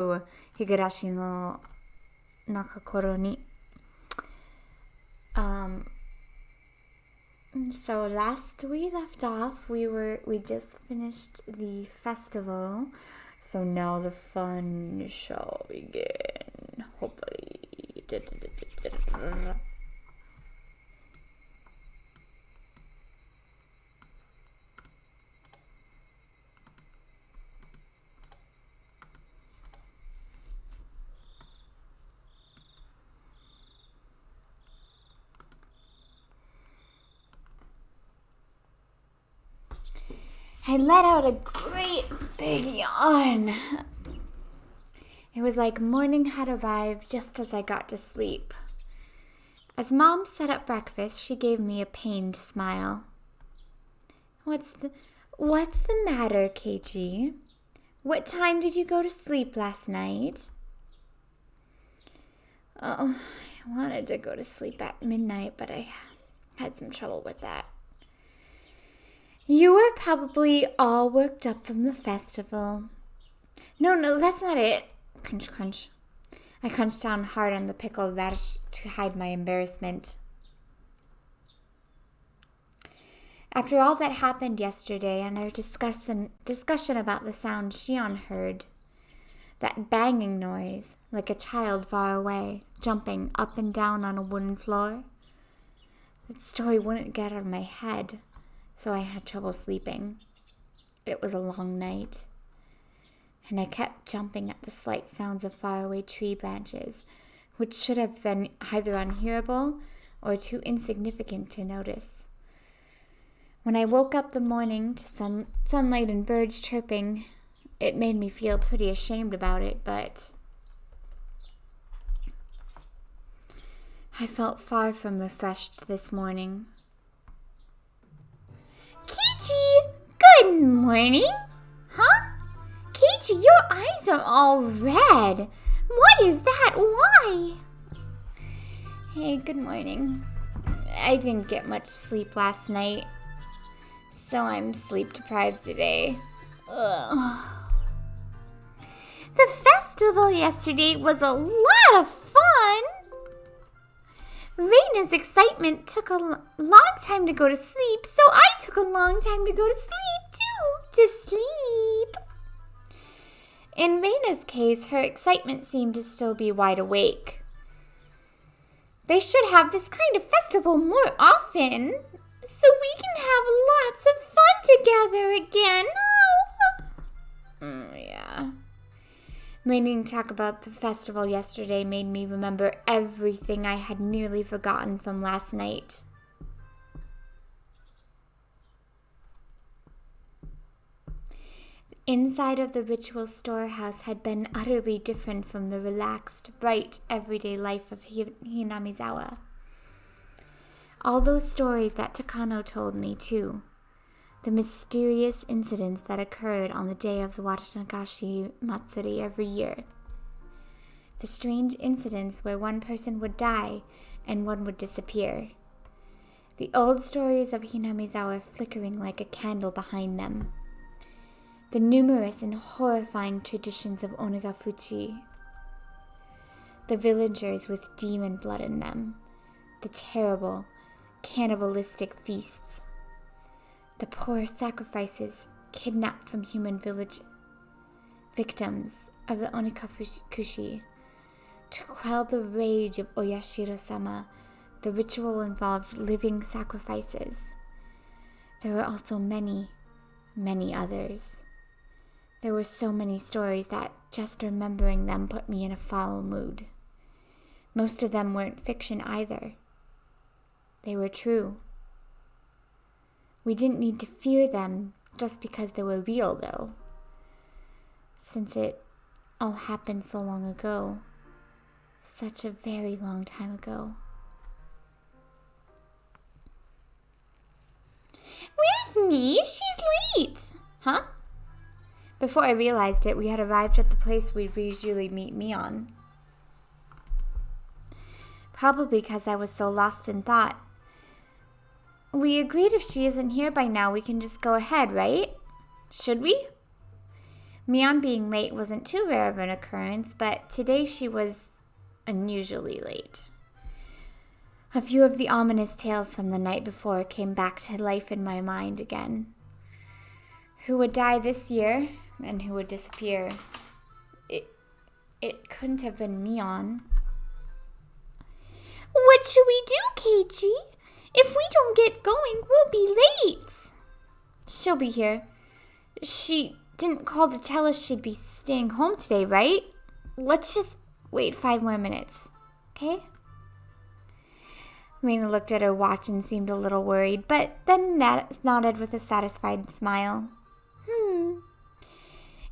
Higurashi no Nakakoro ni. So last we left off, we just finished the festival. So now the fun shall begin. Hopefully. I let out a great big yawn. It was like morning had arrived just as I got to sleep. As Mom set up breakfast, she gave me a pained smile. What's the matter, Keiji? What time did you go to sleep last night? Oh, I wanted to go to sleep at midnight, but I had some trouble with that. You were probably all worked up from the festival. No, that's not it. Crunch, crunch. I crunched down hard on the pickled radish to hide my embarrassment. After all that happened yesterday and our discussion about the sound Shion heard, that banging noise, like a child far away, jumping up and down on a wooden floor, that story wouldn't get out of my head. So I had trouble sleeping. It was a long night, and I kept jumping at the slight sounds of faraway tree branches, which should have been either unhearable or too insignificant to notice. When I woke up the morning to sunlight and birds chirping, it made me feel pretty ashamed about it, but I felt far from refreshed this morning. Keiichi, good morning. Huh? Keiichi, your eyes are all red. What is that? Why? Hey, good morning. I didn't get much sleep last night, so I'm sleep deprived today. Ugh. The festival yesterday was a lot of fun. Reina's excitement took a long time to go to sleep, so I took a long time to go to sleep, too. To sleep. In Reina's case, her excitement seemed to still be wide awake. They should have this kind of festival more often, so we can have lots of fun together again. Oh, yeah. Reading talk about the festival yesterday made me remember everything I had nearly forgotten from last night. The inside of the ritual storehouse had been utterly different from the relaxed, bright, everyday life of Hinamizawa. All those stories that Takano told me, too. The mysterious incidents that occurred on the day of the Watanagashi Matsuri every year. The strange incidents where one person would die and one would disappear. The old stories of Hinamizawa flickering like a candle behind them. The numerous and horrifying traditions of Onagafuchi. The villagers with demon blood in them. The terrible, cannibalistic feasts. The poor sacrifices kidnapped from human village victims of the Onikafukushi. To quell the rage of Oyashiro-sama, the ritual involved living sacrifices. There were also many, many others. There were so many stories that just remembering them put me in a foul mood. Most of them weren't fiction either. They were true. We didn't need to fear them just because they were real, though, since it all happened so long ago, such a very long time ago. Where's me? She's late. Huh? Before I realized it, we had arrived at the place we'd usually meet me on. Probably because I was so lost in thought. We agreed if she isn't here by now, we can just go ahead, right? Should we? Mion being late wasn't too rare of an occurrence, but today she was unusually late. A few of the ominous tales from the night before came back to life in my mind again. Who would die this year, and who would disappear? It couldn't have been Mion. What should we do, Keiichi? If we don't get going, we'll be late. She'll be here. She didn't call to tell us she'd be staying home today, right? Let's just wait 5 more minutes, okay? Reina looked at her watch and seemed a little worried, but then nodded with a satisfied smile.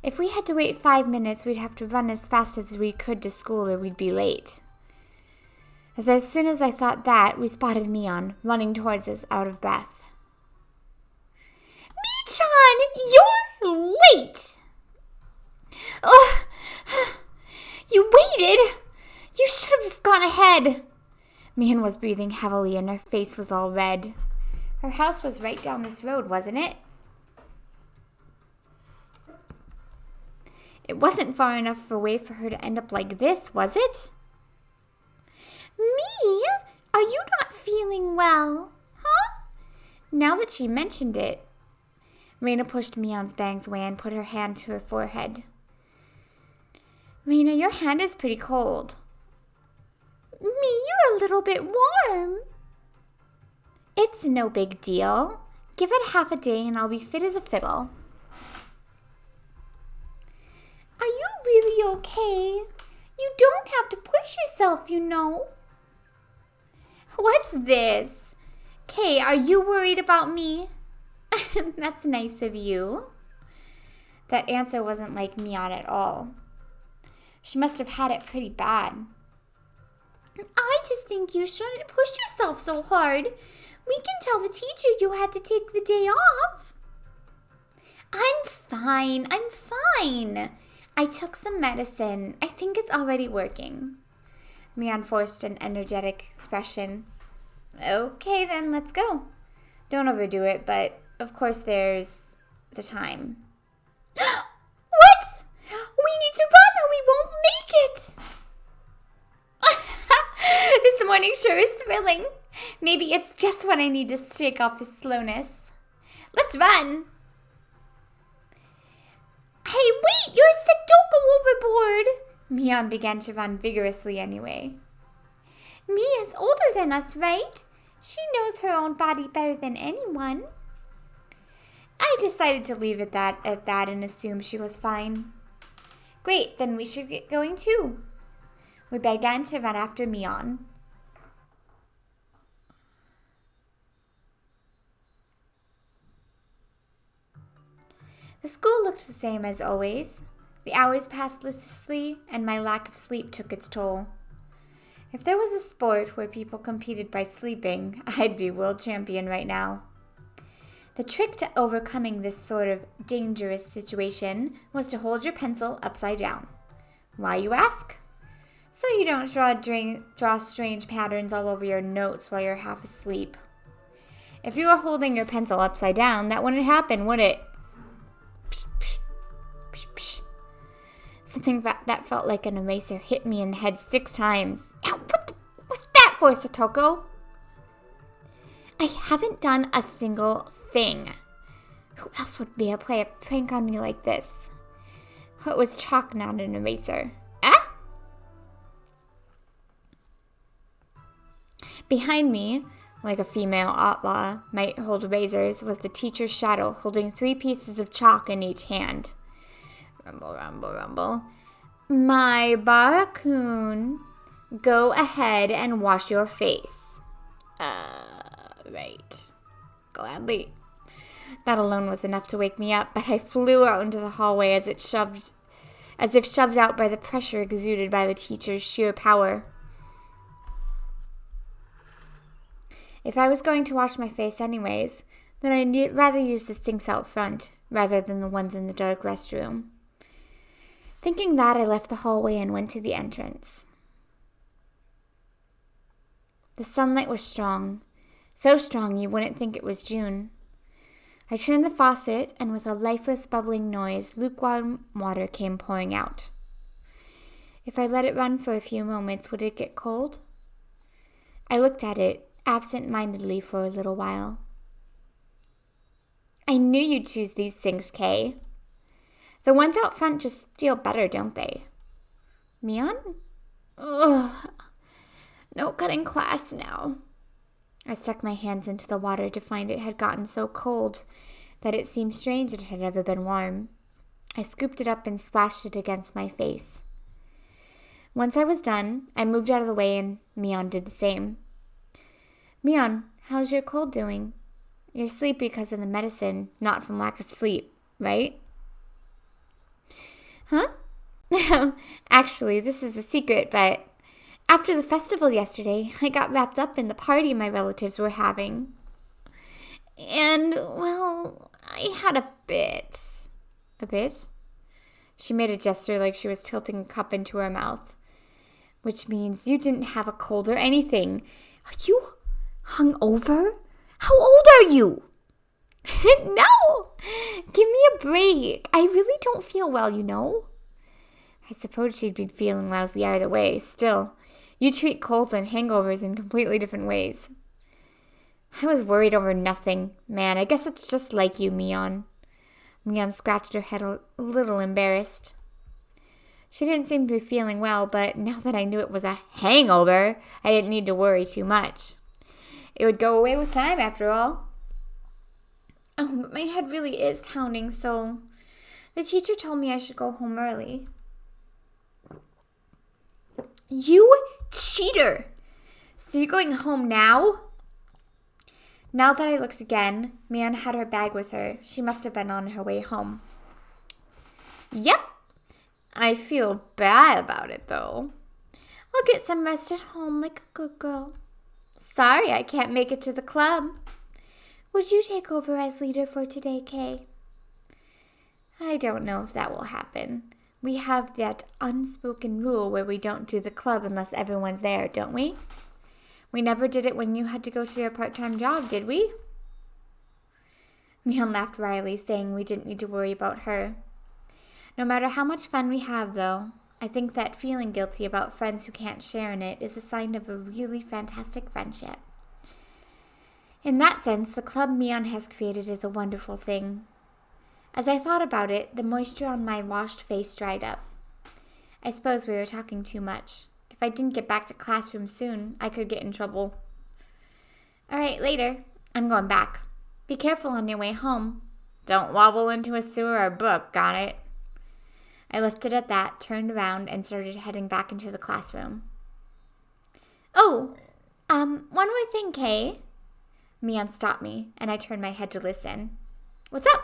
If we had to wait 5 minutes, we'd have to run as fast as we could to school or we'd be late. As soon as I thought that, we spotted Mion running towards us out of breath. Mi-chan, you're late! Ugh! You waited! You should have just gone ahead. Mion was breathing heavily and her face was all red. Her house was right down this road, wasn't it? It wasn't far enough away for her to end up like this, was it? Me? Are you not feeling well? Huh? Now that she mentioned it, Reina pushed Mion's bangs away and put her hand to her forehead. Reina, your hand is pretty cold. Me, you're a little bit warm. It's no big deal. Give it half a day and I'll be fit as a fiddle. Are you really okay? You don't have to push yourself, you know. What's this? Kay, are you worried about me? That's nice of you. That answer wasn't like Mion at all. She must have had it pretty bad. I just think you shouldn't push yourself so hard. We can tell the teacher you had to take the day off. I'm fine. I took some medicine. I think it's already working. Mion forced an energetic expression. Okay, then let's go. Don't overdo it, but of course there's the time. What? We need to run or we won't make it. This morning sure is thrilling. Maybe it's just what I need to shake off the slowness. Let's run. Hey, wait! You're sick! Don't go overboard! Mion began to run vigorously anyway. Mia's older than us, right? She knows her own body better than anyone. I decided to leave it at that and assume she was fine. Great, then we should get going too. We began to run after Mion. The school looked the same as always. The hours passed listlessly, and my lack of sleep took its toll. If there was a sport where people competed by sleeping, I'd be world champion right now. The trick to overcoming this sort of dangerous situation was to hold your pencil upside down. Why, you ask? So you don't draw strange patterns all over your notes while you're half asleep. If you were holding your pencil upside down, that wouldn't happen, would it? Something that felt like an eraser hit me in the head 6 times. Ow, what's that for, Satoko? I haven't done a single thing. Who else would be able to play a prank on me like this? It was chalk, not an eraser. Ah? Behind me, like a female outlaw might hold razors, was the teacher's shadow holding 3 pieces of chalk in each hand. Rumble, rumble, rumble. My Barakun, go ahead and wash your face. Right. Gladly. That alone was enough to wake me up, but I flew out into the hallway as if shoved out by the pressure exuded by the teacher's sheer power. If I was going to wash my face anyways, then I'd rather use the sinks out front rather than the ones in the dark restroom. Thinking that, I left the hallway and went to the entrance. The sunlight was strong, so strong you wouldn't think it was June. I turned the faucet, and with a lifeless bubbling noise, lukewarm water came pouring out. If I let it run for a few moments, would it get cold? I looked at it absent-mindedly for a little while. I knew you'd choose these things, Kay. The ones out front just feel better, don't they? Mion? Ugh. No cutting class now. I stuck my hands into the water to find it had gotten so cold that it seemed strange it had ever been warm. I scooped it up and splashed it against my face. Once I was done, I moved out of the way and Mion did the same. Mion, how's your cold doing? You're sleepy because of the medicine, not from lack of sleep, right? Huh? Actually, this is a secret, but after the festival yesterday, I got wrapped up in the party my relatives were having. And, well, I had a bit. A bit? She made a gesture like she was tilting a cup into her mouth, which means you didn't have a cold or anything. Are you hungover? How old are you? No! Give me a break. I really don't feel well, you know. I suppose she'd be feeling lousy either way. Still, you treat colds and hangovers in completely different ways. I was worried over nothing. Man, I guess it's just like you, Mion. Mion scratched her head a little embarrassed. She didn't seem to be feeling well, but now that I knew it was a hangover, I didn't need to worry too much. It would go away with time, after all. Oh, but my head really is pounding, so the teacher told me I should go home early. You cheater! So you're going home now? Now that I looked again, Mion had her bag with her. She must have been on her way home. Yep. I feel bad about it, though. I'll get some rest at home like a good girl. Sorry I can't make it to the club. Would you take over as leader for today, Kay? I don't know if that will happen. We have that unspoken rule where we don't do the club unless everyone's there, don't we? We never did it when you had to go to your part-time job, did we? Mion laughed wryly, saying we didn't need to worry about her. No matter how much fun we have, though, I think that feeling guilty about friends who can't share in it is a sign of a really fantastic friendship. In that sense, the club Mion has created is a wonderful thing. As I thought about it, the moisture on my washed face dried up. I suppose we were talking too much. If I didn't get back to classroom soon, I could get in trouble. All right, later. I'm going back. Be careful on your way home. Don't wobble into a sewer or book, got it? I lifted at that, turned around, and started heading back into the classroom. Oh, one more thing, Kay. Mion stopped me, and I turned my head to listen. What's up?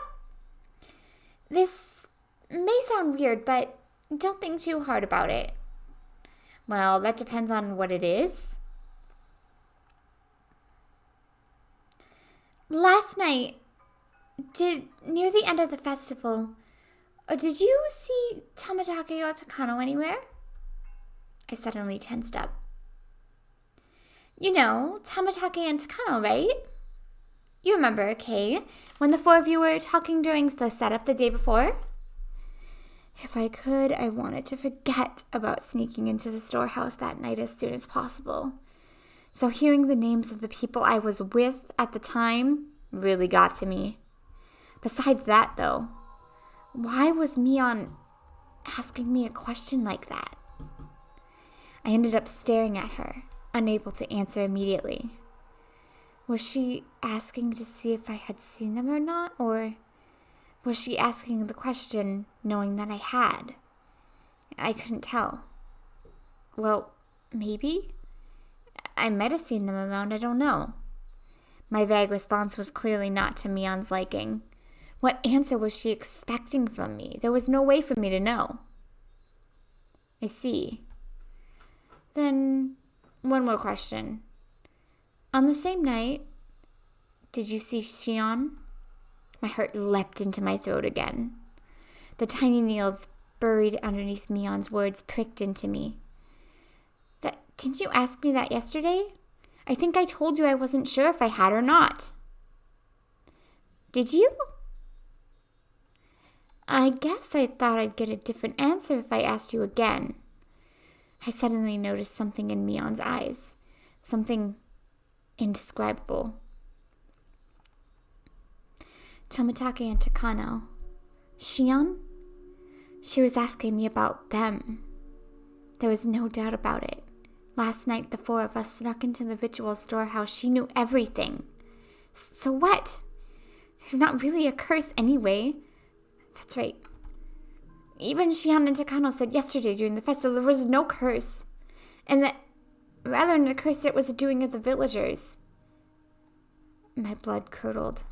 This may sound weird, but don't think too hard about it. Well, that depends on what it is. Last night, near the end of the festival, did you see Tamatake or Takano anywhere? I suddenly tensed up. You know, Tamatake and Takano, right? You remember, Kay, when the four of you were talking during the setup the day before? If I could, I wanted to forget about sneaking into the storehouse that night as soon as possible. So hearing the names of the people I was with at the time really got to me. Besides that, though, why was Mion asking me a question like that? I ended up staring at her, unable to answer immediately. Was she asking to see if I had seen them or not, or was she asking the question knowing that I had? I couldn't tell. Well, maybe? I might have seen them around, I don't know. My vague response was clearly not to Mion's liking. What answer was she expecting from me? There was no way for me to know. I see. Then, one more question. On the same night, did you see Shion? My heart leapt into my throat again. The tiny nails buried underneath Mion's words pricked into me. Didn't you ask me that yesterday? I think I told you I wasn't sure if I had or not. Did you? I guess I thought I'd get a different answer if I asked you again. I suddenly noticed something in Mion's eyes. Something indescribable. Tomitake and Takano. Shion? She was asking me about them. There was no doubt about it. Last night, the four of us snuck into the ritual storehouse. She knew everything. So what? There's not really a curse anyway. That's right. Even Shion and Takano said yesterday during the festival there was no curse. And that rather than a curse, it was a doing of the villagers. My blood curdled.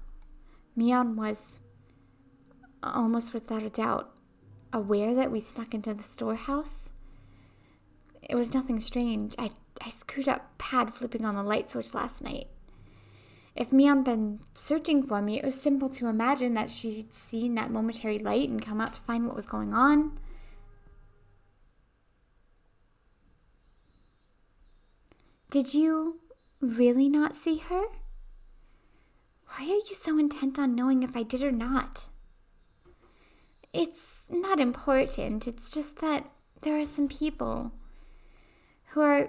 Mion was, almost without a doubt, aware that we snuck into the storehouse. It was nothing strange. I screwed up pad flipping on the light switch last night. If Mion had been searching for me, it was simple to imagine that she'd seen that momentary light and come out to find what was going on. Did you really not see her? Why are you so intent on knowing if I did or not? It's not important. It's just that there are some people who are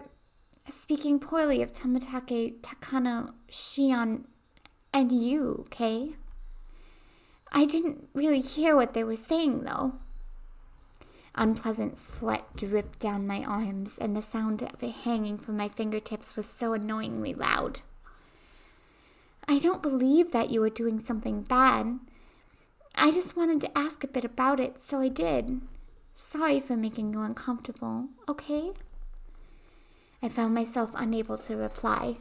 speaking poorly of Tomitake, Takano, Shion, and you, Kay. I didn't really hear what they were saying, though. Unpleasant sweat dripped down my arms, and the sound of it hanging from my fingertips was so annoyingly loud. I don't believe that you were doing something bad. I just wanted to ask a bit about it, so I did. Sorry for making you uncomfortable, okay? I found myself unable to reply.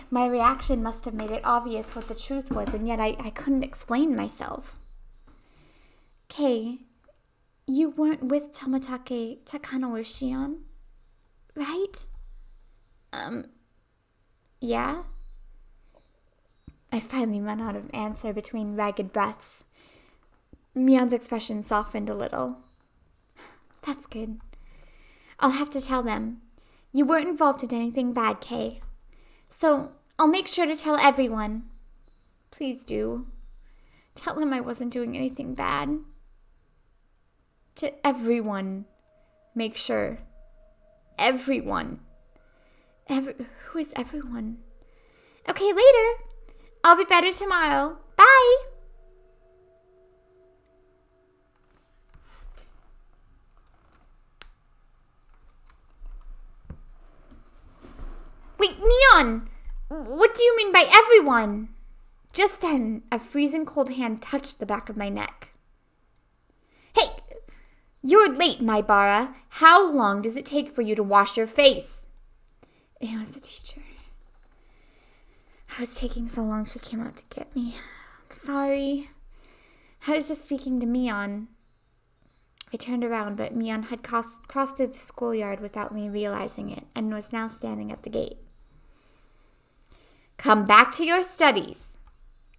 My reaction must have made it obvious what the truth was, and yet I couldn't explain myself. Kay, you weren't with Tomitake, Takano, or Shion, right? Yeah? I finally ran out of answer between ragged breaths. Mion's expression softened a little. That's good. I'll have to tell them. You weren't involved in anything bad, Kay. So I'll make sure to tell everyone. Please do. Tell them I wasn't doing anything bad. To everyone. Make sure. Everyone. Who is everyone? Okay, later. I'll be better tomorrow. Bye. Wait, Mion! What do you mean by everyone? Just then, a freezing cold hand touched the back of my neck. Hey! You're late, Maibara. How long does it take for you to wash your face? It was the teacher. I was taking so long she came out to get me. I'm sorry. I was just speaking to Mion. I turned around, but Mion had crossed through the schoolyard without me realizing it and was now standing at the gate. Come back to your studies.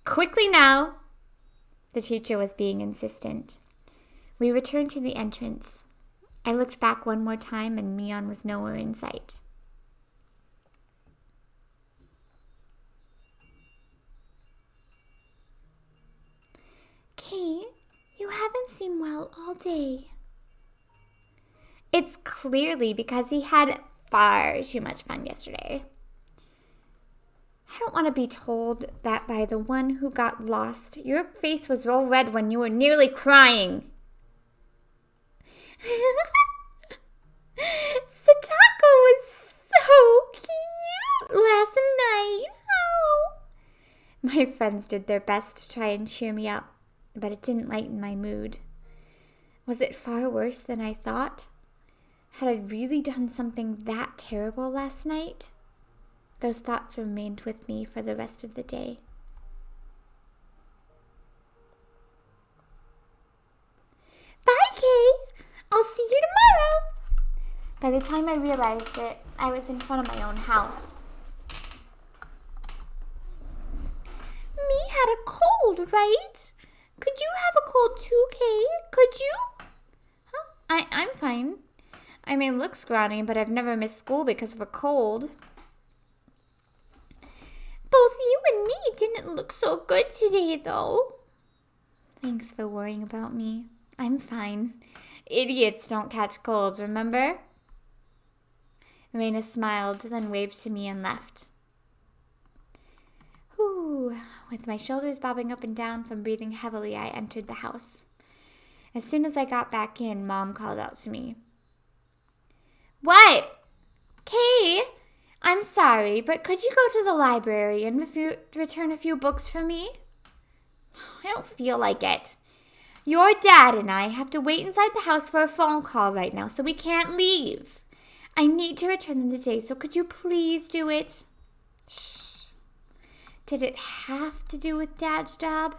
Quickly now. The teacher was being insistent. We returned to the entrance. I looked back one more time and Mion was nowhere in sight. Kay, you haven't seemed well all day. It's clearly because he had far too much fun yesterday. I don't want to be told that by the one who got lost. Your face was all red when you were nearly crying. Satako was so cute last night. Oh. My friends did their best to try and cheer me up, but it didn't lighten my mood. Was it far worse than I thought? Had I really done something that terrible last night? Those thoughts remained with me for the rest of the day. Bye, Kay. I'll see you tomorrow. By the time I realized it, I was in front of my own house. Me had a cold, right? Could you have a cold too, Kay? Could you? Huh? I'm fine. I may look scrawny, but I've never missed school because of a cold. Both you and me didn't look so good today, though. Thanks for worrying about me. I'm fine. Idiots don't catch colds, remember? Raina smiled, then waved to me and left. Whew. With my shoulders bobbing up and down from breathing heavily, I entered the house. As soon as I got back in, Mom called out to me. What? Kay, I'm sorry, but could you go to the library and return a few books for me? I don't feel like it. Your dad and I have to wait inside the house for a phone call right now, so we can't leave. I need to return them today, so could you please do it? Shh. Did it have to do with Dad's job?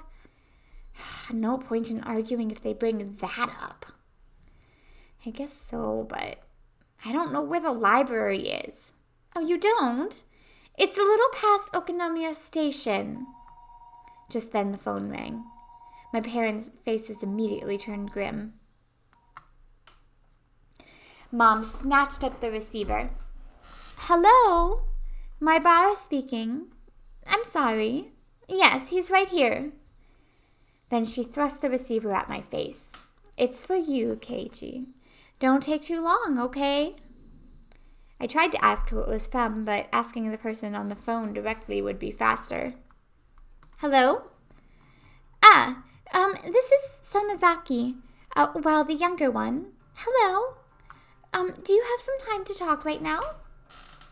No point in arguing if they bring that up. I guess so, but I don't know where the library is. Oh, you don't? It's a little past Okonomiya Station. Just then the phone rang. My parents' faces immediately turned grim. Mom snatched up the receiver. Hello? My bar speaking. I'm sorry. Yes, he's right here. Then she thrust the receiver at my face. It's for you, Keiji. Don't take too long, okay? I tried to ask who it was from, but asking the person on the phone directly would be faster. Hello? This is Sonozaki. Well, the younger one. Hello? Do you have some time to talk right now?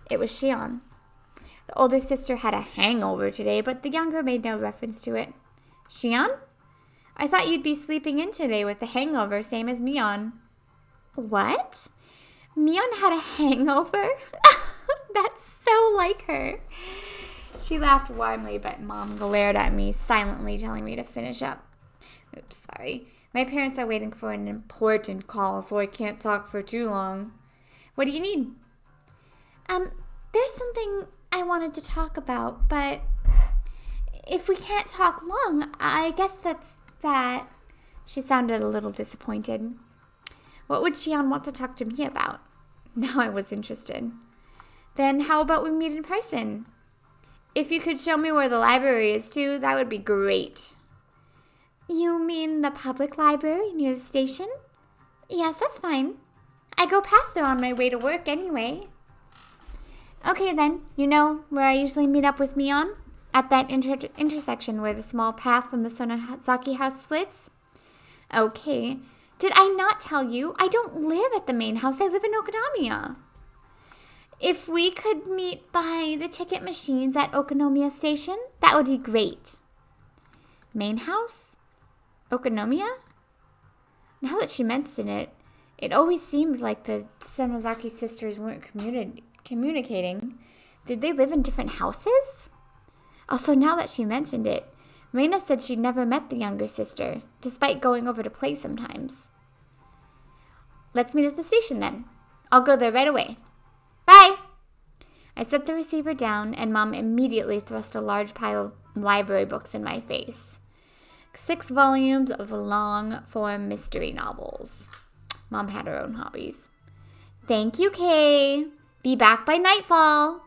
It was Shion. The older sister had a hangover today, but the younger made no reference to it. Shion? I thought you'd be sleeping in today with the hangover, same as Mion. What? Mion had a hangover? That's so like her. She laughed warmly, but Mom glared at me, silently telling me to finish up. Oops, sorry. My parents are waiting for an important call, so I can't talk for too long. What do you need? There's something I wanted to talk about, but if we can't talk long, I guess that's that. She sounded a little disappointed. What would Shion want to talk to me about? Now I was interested. Then how about we meet in person? If you could show me where the library is too, that would be great. You mean the public library near the station? Yes, that's fine. I go past there on my way to work anyway. Okay then, you know where I usually meet up with Mion? At that intersection where the small path from the Sonozaki house splits? Okay. Did I not tell you? I don't live at the main house. I live in Okonomiya. If we could meet by the ticket machines at Okonomiya Station, that would be great. Main house? Okonomiya? Now that she mentioned it, it always seemed like the Sonozaki sisters weren't communicating. Did they live in different houses? Also, now that she mentioned it, Reina said she'd never met the younger sister, despite going over to play sometimes. Let's meet at the station then. I'll go there right away. Bye! I set the receiver down, and Mom immediately thrust a large pile of library books in my face. 6 volumes of long-form mystery novels. Mom had her own hobbies. Thank you, Kay. Be back by nightfall.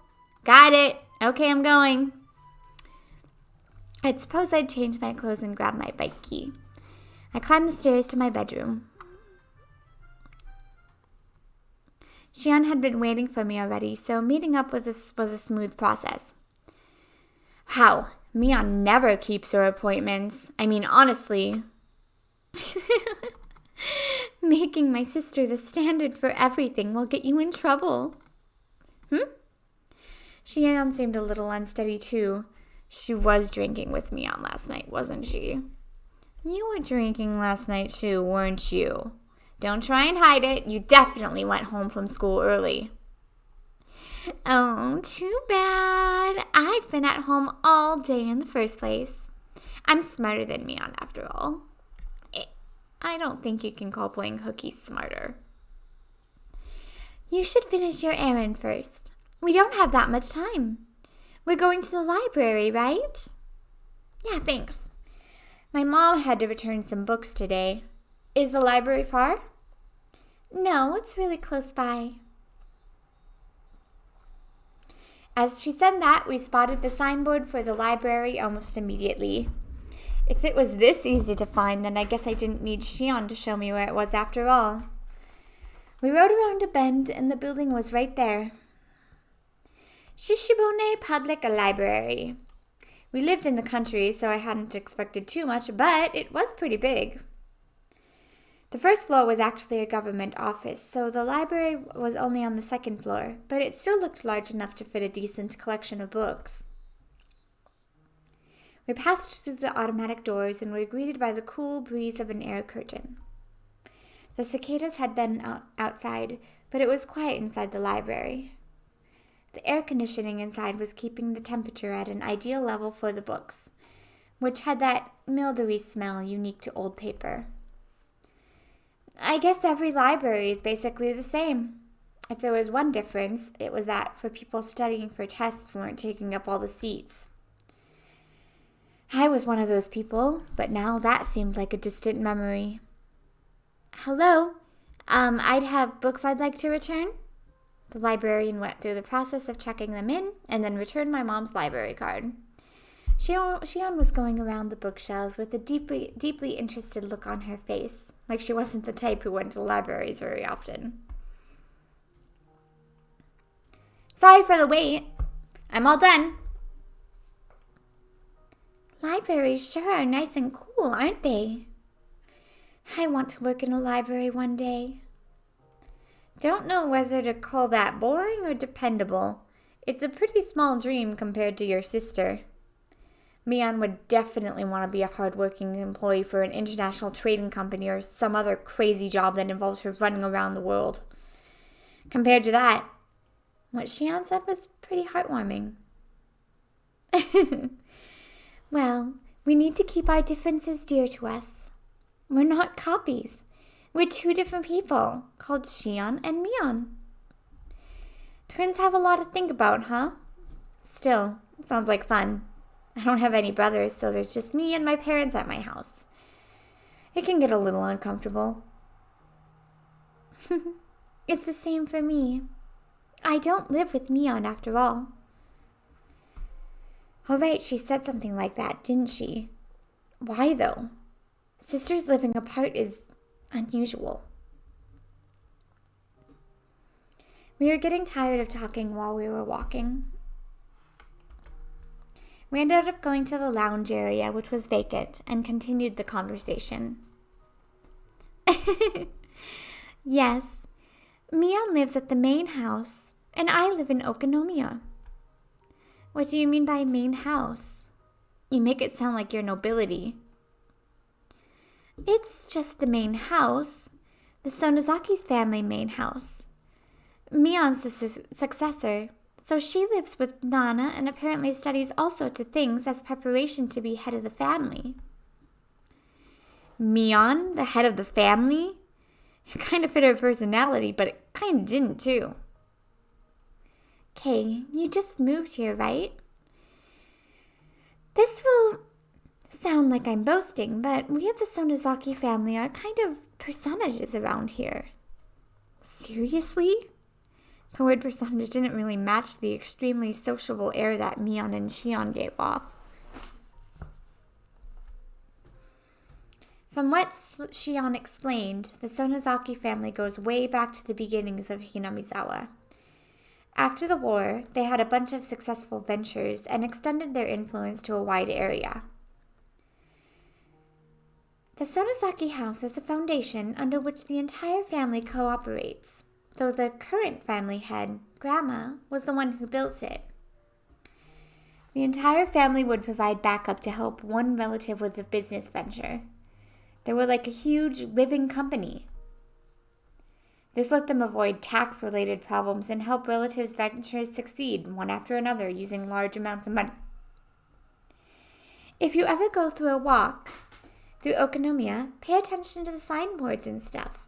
Got it. Okay, I'm going. I'd suppose I'd change my clothes and grab my bike key. I climbed the stairs to my bedroom. Shion had been waiting for me already, so meeting up was a smooth process. How? Mion never keeps her appointments. I mean, honestly. Making my sister the standard for everything will get you in trouble. Shion seemed a little unsteady, too. She was drinking with Mion last night, wasn't she? You were drinking last night, too, weren't you? Don't try and hide it. You definitely went home from school early. Oh, too bad. I've been at home all day in the first place. I'm smarter than Mion, after all. I don't think you can call playing hooky smarter. You should finish your errand first. We don't have that much time. We're going to the library, right? Yeah, thanks. My mom had to return some books today. Is the library far? No, it's really close by. As she said that, we spotted the signboard for the library almost immediately. If it was this easy to find, then I guess I didn't need Shion to show me where it was after all. We rode around a bend, and the building was right there. Shishibone Public Library. We lived in the country, so I hadn't expected too much, but it was pretty big. The first floor was actually a government office, so the library was only on the second floor, but it still looked large enough to fit a decent collection of books. We passed through the automatic doors and were greeted by the cool breeze of an air curtain. The cicadas had been outside, but it was quiet inside the library. The air conditioning inside was keeping the temperature at an ideal level for the books, which had that mildewy smell unique to old paper. I guess every library is basically the same. If there was one difference, it was that for people studying for tests weren't taking up all the seats. I was one of those people, but now that seemed like a distant memory. Hello, I'd have books I'd like to return. The librarian went through the process of checking them in and then returned my mom's library card. Shion was going around the bookshelves with a deeply interested look on her face, like she wasn't the type who went to libraries very often. Sorry for the wait. I'm all done. Libraries sure are nice and cool, aren't they? I want to work in a library one day. Don't know whether to call that boring or dependable. It's a pretty small dream compared to your sister. Mion would definitely want to be a hard-working employee for an international trading company or some other crazy job that involves her running around the world. Compared to that, what Shion said was pretty heartwarming. Well, we need to keep our differences dear to us. We're not copies. We're two different people, called Shion and Mion. Twins have a lot to think about, huh? Still, it sounds like fun. I don't have any brothers, so there's just me and my parents at my house. It can get a little uncomfortable. It's the same for me. I don't live with Mion after all. Oh, right, she said something like that, didn't she? Why, though? Sisters living apart is unusual. We were getting tired of talking while we were walking. We ended up going to the lounge area, which was vacant, and continued the conversation. Yes, Mion lives at the main house, and I live in Okonomiya. What do you mean by main house? You make it sound like you're nobility. It's just the main house, the Sonozaki's family main house. Mion's the successor, so she lives with Nana and apparently studies all sorts of things as preparation to be head of the family. Mion, the head of the family? It kind of fit her personality, but it kind of didn't too. Kay, you just moved here, right? This will sound like I'm boasting, but we of the Sonozaki family are kind of personages around here. Seriously? The word personage didn't really match the extremely sociable air that Mion and Shion gave off. From what Shion explained, the Sonozaki family goes way back to the beginnings of Hinamizawa. After the war, they had a bunch of successful ventures and extended their influence to a wide area. The Sonozaki house is a foundation under which the entire family cooperates, though the current family head, Grandma, was the one who built it. The entire family would provide backup to help one relative with a business venture. They were like a huge living company. This let them avoid tax-related problems and help relatives' ventures succeed one after another using large amounts of money. If you ever go through a walk through Okonomiya, pay attention to the signboards and stuff.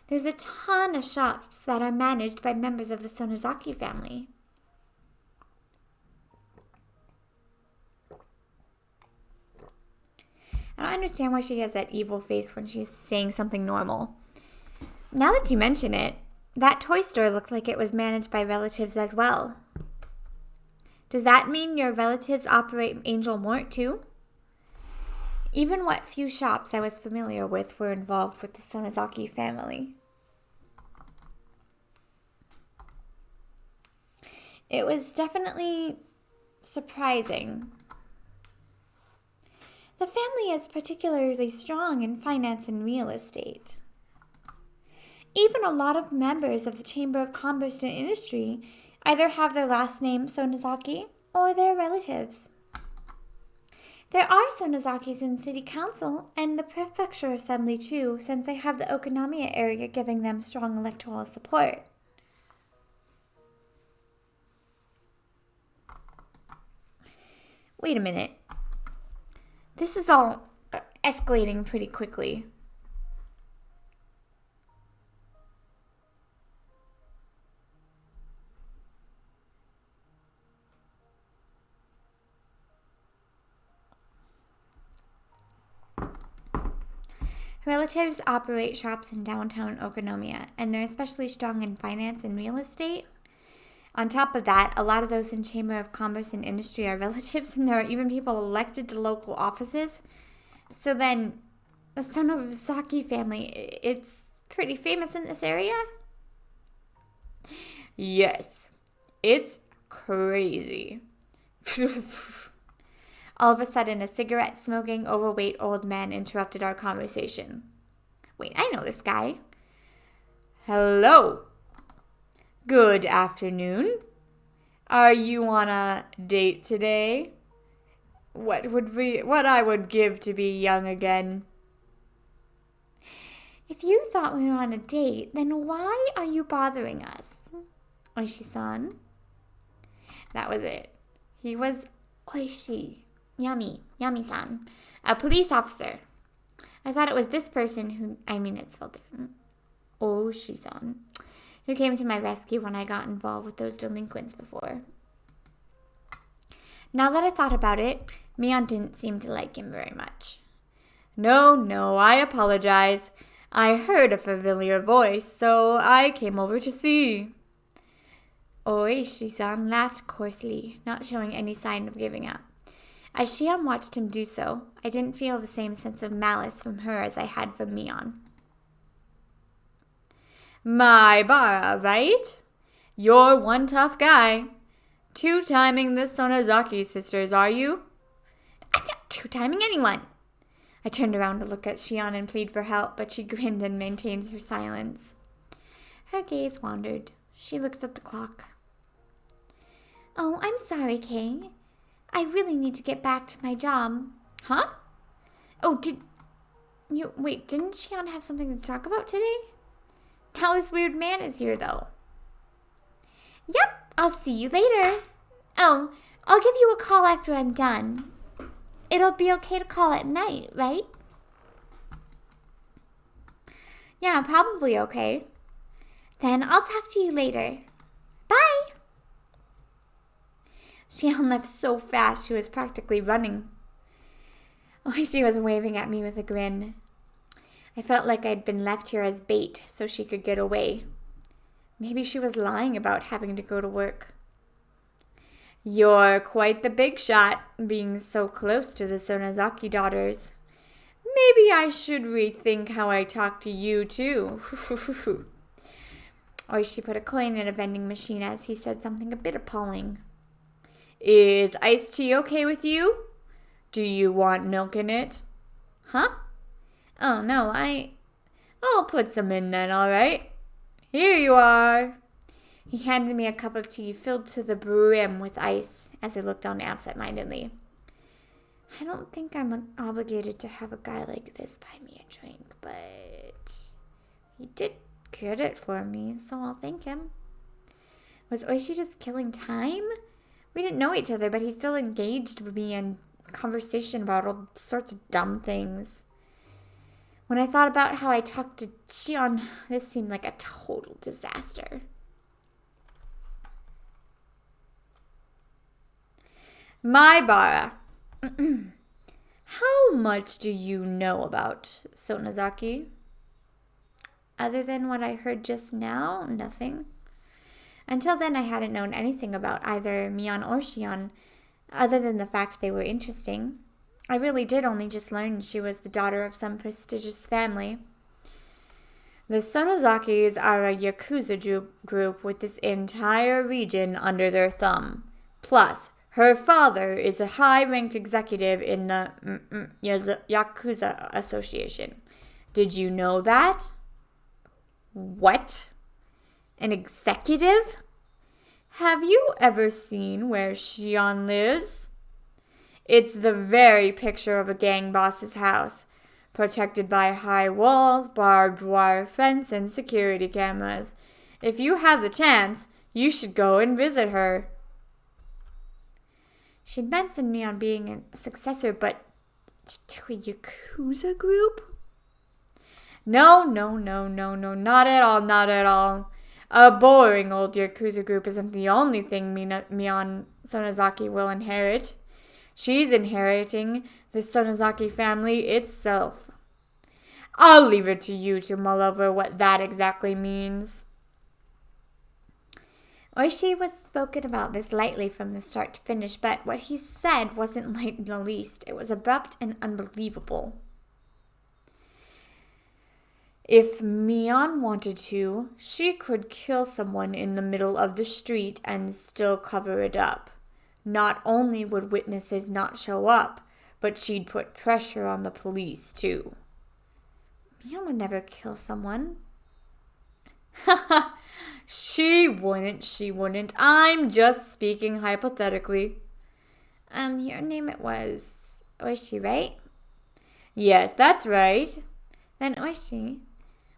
There's a ton of shops that are managed by members of the Sonozaki family. I don't understand why she has that evil face when she's saying something normal. Now that you mention it, that toy store looked like it was managed by relatives as well. Does that mean your relatives operate Angel Mort too? Even what few shops I was familiar with were involved with the Sonozaki family. It was definitely surprising. The family is particularly strong in finance and real estate. Even a lot of members of the Chamber of Commerce and Industry either have their last name Sonozaki or their relatives. There are Sonozakis in City Council and the Prefecture Assembly too, since they have the Okonomiya area giving them strong electoral support. Wait a minute. This is all escalating pretty quickly. Relatives operate shops in downtown Okonomiya, and they're especially strong in finance and real estate. On top of that, a lot of those in Chamber of Commerce and Industry are relatives, and there are even people elected to local offices. So then, the Sonozaki family, it's pretty famous in this area? Yes, it's crazy. All of a sudden, a cigarette-smoking, overweight old man interrupted our conversation. Wait, I know this guy. Hello. Good afternoon. Are you on a date today? What I would give to be young again. If you thought we were on a date, then why are you bothering us? Oishi-san. That was it. He was Oishi. Yummy-san. A police officer. I thought it was this person who, it's spelled different. Oishi-san. Who came to my rescue when I got involved with those delinquents before. Now that I thought about it, Mion didn't seem to like him very much. No, I apologize. I heard a familiar voice, so I came over to see. Oishi-san laughed coarsely, not showing any sign of giving up. As Shion watched him do so, I didn't feel the same sense of malice from her as I had from Mion. My Bara, right? You're one tough guy. Two-timing the Sonozaki sisters, are you? I'm not two-timing anyone. I turned around to look at Shion and plead for help, but she grinned and maintained her silence. Her gaze wandered. She looked at the clock. Oh, I'm sorry, Kay. I really need to get back to my job. Huh? Oh, didn't Shion have something to talk about today? Now this weird man is here, though. Yep, I'll see you later. Oh, I'll give you a call after I'm done. It'll be okay to call at night, right? Yeah, probably okay. Then I'll talk to you later. Bye! Shion left so fast she was practically running. She was waving at me with a grin. I felt like I'd been left here as bait so she could get away. Maybe she was lying about having to go to work. You're quite the big shot, being so close to the Sonozaki daughters. Maybe I should rethink how I talk to you, too. Oishi put a coin in a vending machine as he said something a bit appalling. Is iced tea okay with you? Do you want milk in it? Huh? Oh, no, I'll put some in then, all right. Here you are. He handed me a cup of tea filled to the brim with ice as I looked on absent-mindedly. I don't think I'm obligated to have a guy like this buy me a drink, but he did get it for me, so I'll thank him. Was Oishi just killing time? We didn't know each other, but he still engaged with me in conversation about all sorts of dumb things. When I thought about how I talked to Shion, this seemed like a total disaster. My Bara, how much do you know about Sonozaki? Other than what I heard just now, nothing. Until then, I hadn't known anything about either Mion or Shion, other than the fact they were interesting. I really did only just learn she was the daughter of some prestigious family. The Sonozakis are a Yakuza group with this entire region under their thumb. Plus, her father is a high-ranked executive in the Yakuza Association. Did you know that? What? An executive? Have you ever seen where Shion lives? It's the very picture of a gang boss's house, protected by high walls, barbed wire fence, and security cameras. If you have the chance, you should go and visit her. She'd mentioned me on being a successor, but to a Yakuza group? No, not at all. A boring old Yakuza group isn't the only thing Mion Sonozaki will inherit. She's inheriting the Sonozaki family itself. I'll leave it to you to mull over what that exactly means. Oishi was spoken about this lightly from the start to finish, but what he said wasn't light in the least. It was abrupt and unbelievable. If Mion wanted to, she could kill someone in the middle of the street and still cover it up. Not only would witnesses not show up, but she'd put pressure on the police, too. Mion would never kill someone. She wouldn't. I'm just speaking hypothetically. Your name it was Oishi, right? Yes, that's right. Then Oishi,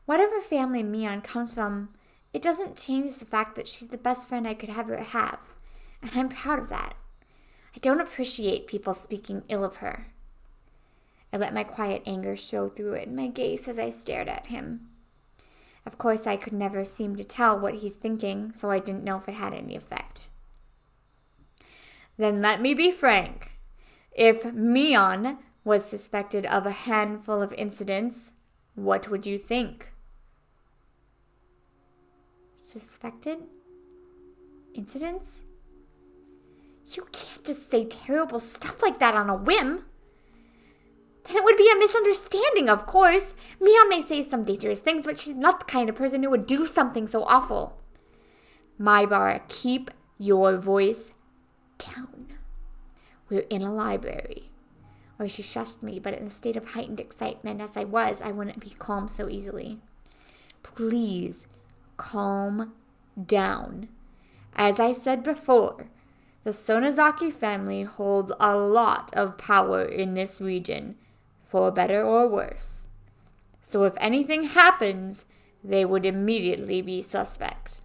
whatever family Mion comes from, it doesn't change the fact that she's the best friend I could ever have. And I'm proud of that. I don't appreciate people speaking ill of her. I let my quiet anger show through in my gaze as I stared at him. Of course, I could never seem to tell what he's thinking, so I didn't know if it had any effect. Then let me be frank. If Mion was suspected of a handful of incidents, what would you think? Suspected? Incidents? You can't just say terrible stuff like that on a whim. Then it would be a misunderstanding, of course. Mion may say some dangerous things, but she's not the kind of person who would do something so awful. Maibara, keep your voice down. We're in a library. Or she shushed me, but in a state of heightened excitement as I wouldn't be calm so easily. Please, calm down. As I said before, the Sonozaki family holds a lot of power in this region, for better or worse. So if anything happens, they would immediately be suspect.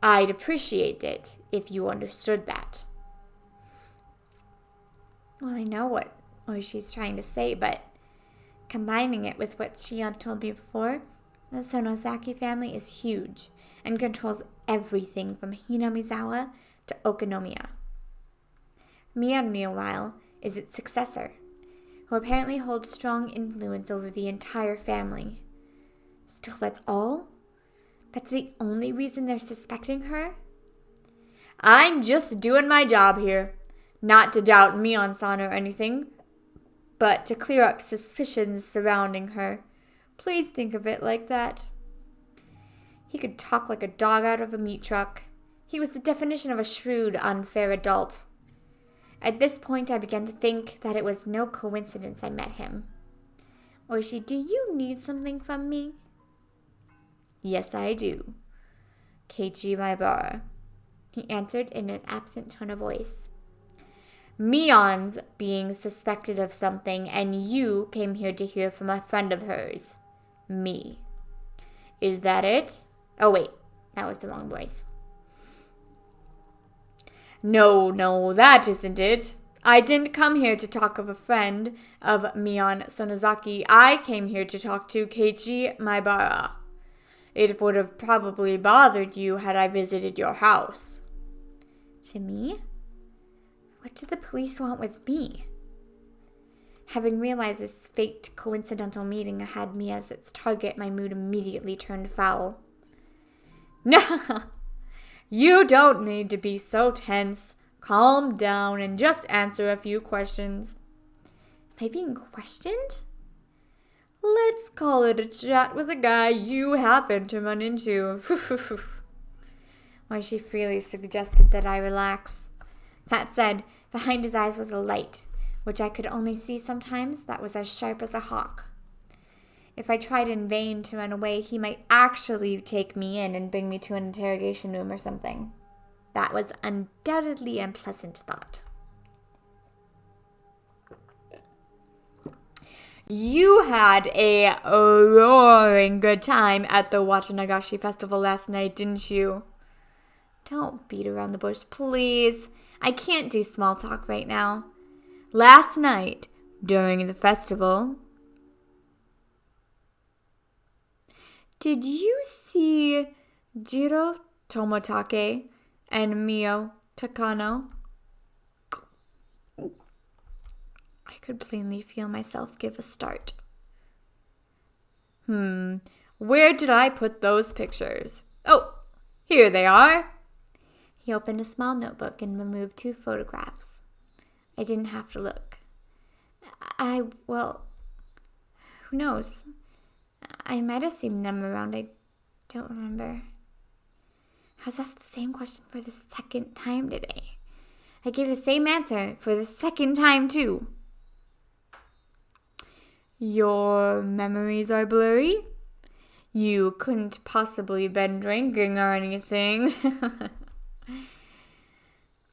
I'd appreciate it if you understood that. Well, I know what Oishi's trying to say, but combining it with what Shion told me before, the Sonozaki family is huge and controls everything from Hinamizawa to Okonomiya. Mion, meanwhile, is its successor, who apparently holds strong influence over the entire family. Still, that's all? That's the only reason they're suspecting her? I'm just doing my job here. Not to doubt Mion-san or anything, but to clear up suspicions surrounding her. Please think of it like that. He could talk like a dog out of a meat truck. He was the definition of a shrewd, unfair adult. At this point, I began to think that it was no coincidence I met him. Oishi, do you need something from me? Yes, I do. Keiichi Maibara, he answered in an absent tone of voice. Mion's being suspected of something, and you came here to hear from a friend of hers. Me. Is that it? Oh, wait. That was the wrong voice. No, that isn't it. I didn't come here to talk of a friend of Mion Sonozaki. I came here to talk to Keiichi Maibara. It would have probably bothered you had I visited your house. To me? What do the police want with me? Having realized this faked coincidental meeting had me as its target, my mood immediately turned foul. No, You don't need to be so tense. Calm down and just answer a few questions. Am I being questioned? Let's call it a chat with a guy you happen to run into. Why, she freely suggested that I relax. That said, behind his eyes was a light, which I could only see sometimes, that was as sharp as a hawk. If I tried in vain to run away, he might actually take me in and bring me to an interrogation room or something. That was undoubtedly a pleasant thought. You had a roaring good time at the Watanagashi Festival last night, didn't you? Don't beat around the bush, please. I can't do small talk right now. Last night, during the festival, did you see Jiro Tomotake and Mio Takano? I could plainly feel myself give a start. Where did I put those pictures? Oh, here they are. He opened a small notebook and removed 2 photographs. I didn't have to look. Who knows? I might have seen them around. I don't remember. I was asked the same question for the second time today. I gave the same answer for the second time, too. Your memories are blurry? You couldn't possibly been drinking or anything.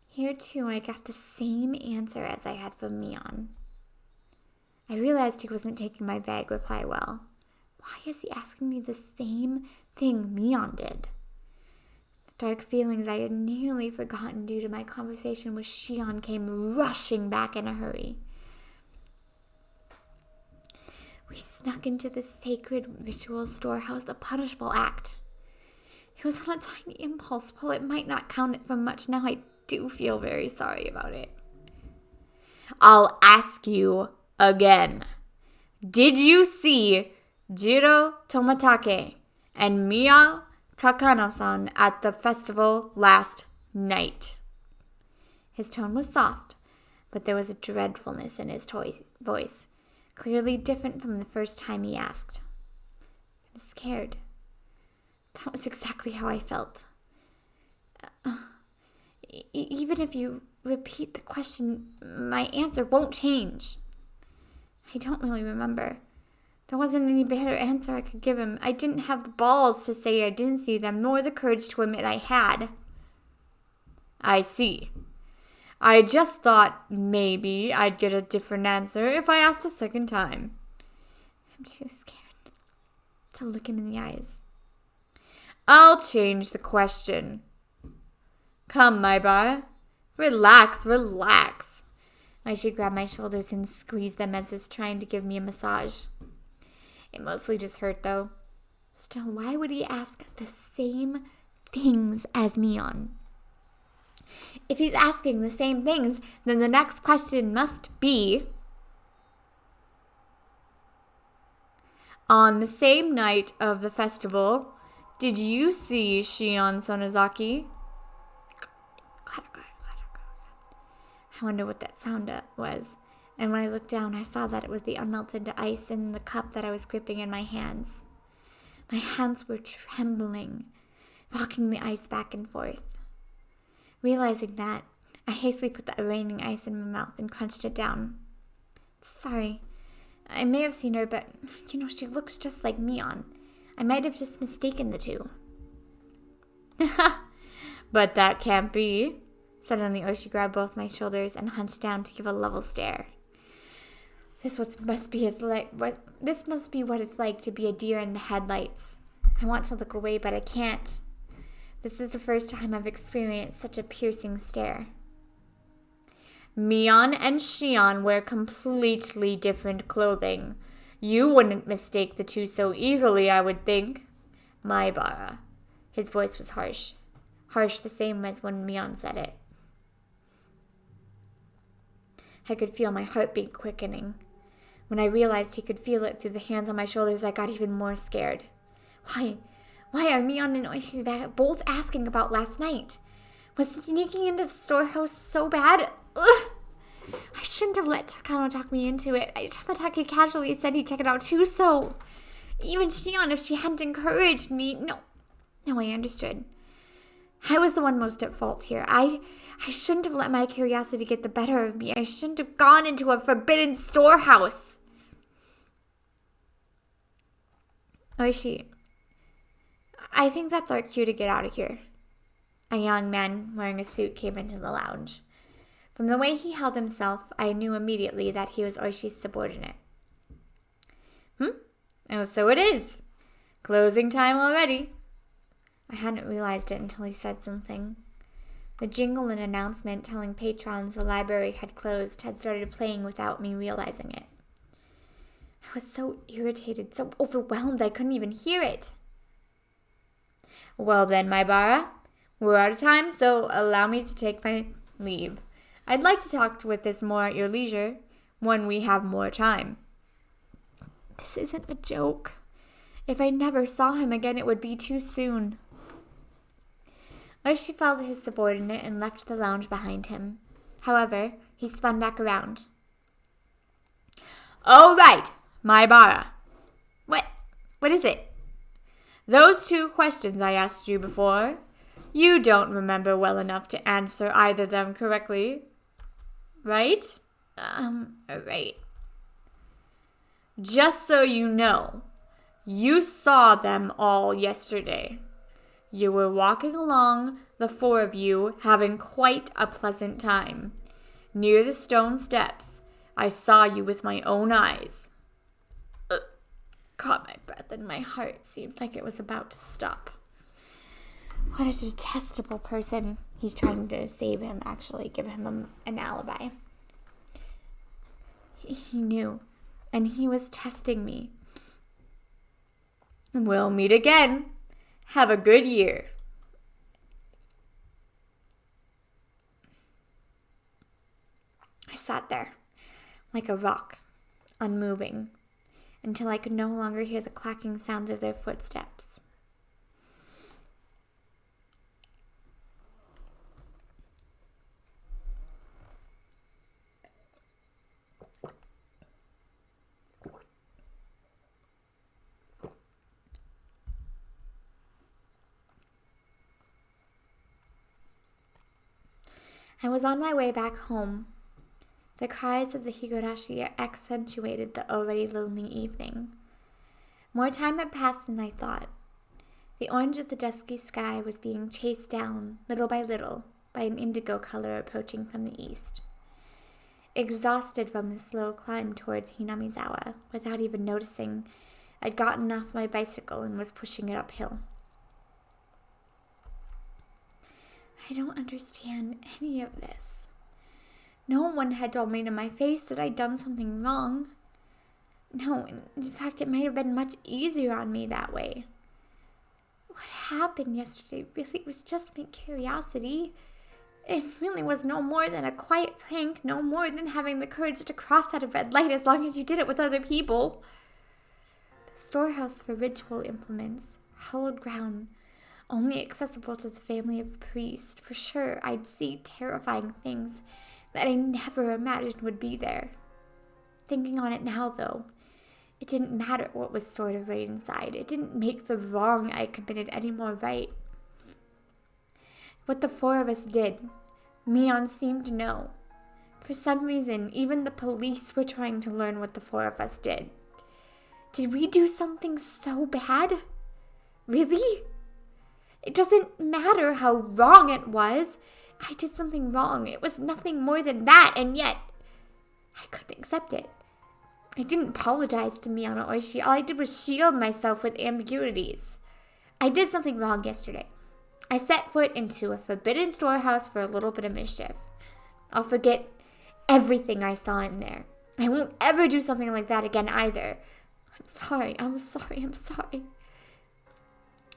Here, too, I got the same answer as I had from Mion. I realized he wasn't taking my vague reply well. Why is he asking me the same thing Mion did? The dark feelings I had nearly forgotten due to my conversation with Shion came rushing back in a hurry. We snuck into the sacred ritual storehouse, a punishable act. It was on a tiny impulse. While it might not count for much now, I do feel very sorry about it. I'll ask you again. Did you see Jiro Tomotake and Mia Takano-san at the festival last night? His tone was soft, but there was a dreadfulness in his voice, clearly different from the first time he asked. I was scared. That was exactly how I felt. Even if you repeat the question, my answer won't change. I don't really remember. There wasn't any better answer I could give him. I didn't have the balls to say I didn't see them, nor the courage to admit I had. I see. I just thought maybe I'd get a different answer if I asked a second time. I'm too scared to look him in the eyes. I'll change the question. Come, my bar. Relax. She grabbed my shoulders and squeezed them as if trying to give me a massage. It mostly just hurt, though. Still, why would he ask the same things as Mion? If he's asking the same things, then the next question must be, on the same night of the festival, did you see Shion Sonozaki? I wonder what that sound was. And when I looked down, I saw that it was the unmelted ice in the cup that I was gripping in my hands. My hands were trembling, rocking the ice back and forth. Realizing that, I hastily put the raining ice in my mouth and crunched it down. Sorry. I may have seen her, but, she looks just like Mion. I might have just mistaken the two. But that can't be. Suddenly, Oshi grabbed both my shoulders and hunched down to give a level stare. This must be what it's like to be a deer in the headlights. I want to look away, but I can't. This is the first time I've experienced such a piercing stare. Mion and Shion wear completely different clothing. You wouldn't mistake the two so easily, I would think. Maibara. His voice was harsh. Harsh the same as when Mion said it. I could feel my heartbeat quickening. When I realized he could feel it through the hands on my shoulders, I got even more scared. Why are Mion and Oishi both asking about last night? Was sneaking into the storehouse so bad? Ugh! I shouldn't have let Takano talk me into it. Tamataki casually said he'd check it out too, so... Even Shion, if she hadn't encouraged me... No, I understood. I was the one most at fault here. I shouldn't have let my curiosity get the better of me. I shouldn't have gone into a forbidden storehouse. Oishi, I think that's our cue to get out of here. A young man wearing a suit came into the lounge. From the way he held himself, I knew immediately that he was Oishi's subordinate. Oh, so it is. Closing time already. I hadn't realized it until he said something. The jingle and announcement telling patrons the library had closed had started playing without me realizing it. I was so irritated, so overwhelmed I couldn't even hear it. Well then, my Bara, we're out of time, so allow me to take my leave. I'd like to talk with this more at your leisure, when we have more time. This isn't a joke. If I never saw him again, it would be too soon. Oishi followed his subordinate and left the lounge behind him. However, he spun back around. All right, my Bara. What is it? Those 2 questions I asked you before, you don't remember well enough to answer either of them correctly, right? Right. Just so you know, you saw them all yesterday. You were walking along, the 4 of you, having quite a pleasant time. Near the stone steps, I saw you with my own eyes. Caught my breath and my heart seemed like it was about to stop. What a detestable person. He's trying to save him, actually, give him an alibi. He knew, and he was testing me. We'll meet again. Have a good year. I sat there, like a rock, unmoving, until I could no longer hear the clacking sounds of their footsteps. I was on my way back home. The cries of the higurashi accentuated the already lonely evening. More time had passed than I thought. The orange of the dusky sky was being chased down, little by little, by an indigo color approaching from the east. Exhausted from the slow climb towards Hinamizawa, without even noticing, I'd gotten off my bicycle and was pushing it uphill. I don't understand any of this. No one had told me to my face that I'd done something wrong. No, in fact, it might have been much easier on me that way. What happened yesterday really was just my curiosity. It really was no more than a quiet prank, no more than having the courage to cross at a red light as long as you did it with other people. The storehouse for ritual implements, hallowed ground, only accessible to the family of a priest. For sure, I'd see terrifying things that I never imagined would be there. Thinking on it now, though, it didn't matter what was stored away inside. It didn't make the wrong I committed any more right. What the 4 of us did, Mion seemed to know. For some reason, even the police were trying to learn what the 4 of us did. Did we do something so bad? Really? It doesn't matter how wrong it was. I did something wrong. It was nothing more than that, and yet I couldn't accept it. I didn't apologize to Mion or Oishi. All I did was shield myself with ambiguities. I did something wrong yesterday. I set foot into a forbidden storehouse for a little bit of mischief. I'll forget everything I saw in there. I won't ever do something like that again either. I'm sorry.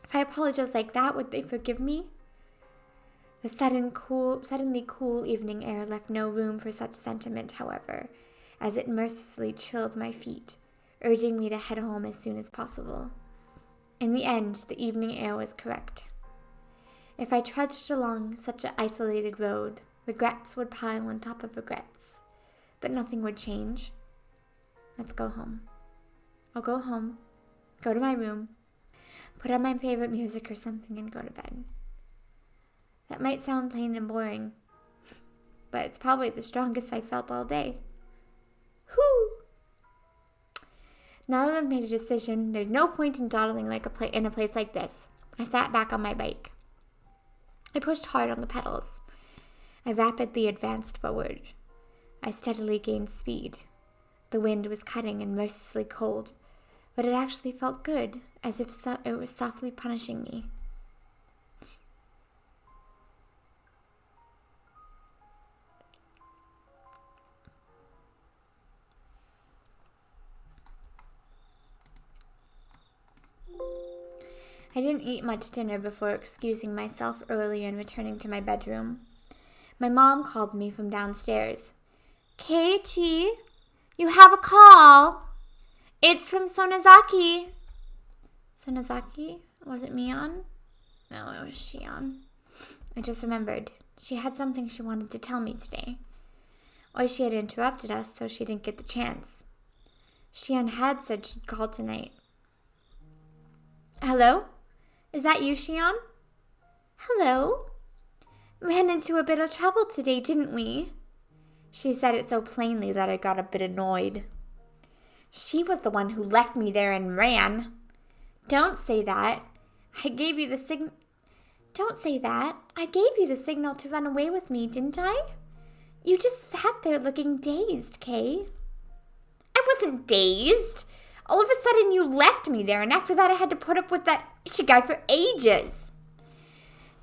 If I apologize like that, would they forgive me? The suddenly cool evening air left no room for such sentiment, however, as it mercilessly chilled my feet, urging me to head home as soon as possible. In the end, the evening air was correct. If I trudged along such an isolated road, regrets would pile on top of regrets, but nothing would change. Let's go home. I'll go home, go to my room, put on my favorite music or something, and go to bed. That might sound plain and boring, but it's probably the strongest I've felt all day. Whew! Now that I've made a decision, there's no point in dawdling in a place like this. I sat back on my bike. I pushed hard on the pedals. I rapidly advanced forward. I steadily gained speed. The wind was cutting and mercilessly cold, but it actually felt good, as if it was softly punishing me. I didn't eat much dinner before excusing myself early and returning to my bedroom. My mom called me from downstairs. Keiichi, you have a call. It's from Sonozaki. Sonozaki? Was it Mion? No, it was Shion. I just remembered. She had something she wanted to tell me today. Or she had interrupted us, so she didn't get the chance. Shion had said she'd call tonight. Hello? Is that you, Shion? Hello? Ran into a bit of trouble today, didn't we? She said it so plainly that I got a bit annoyed. She was the one who left me there and ran. Don't say that. I gave you the signal. Don't say that. I gave you the signal to run away with me, didn't I? You just sat there looking dazed, Kay. I wasn't dazed. All of a sudden you left me there, and after that I had to put up with that guy for ages.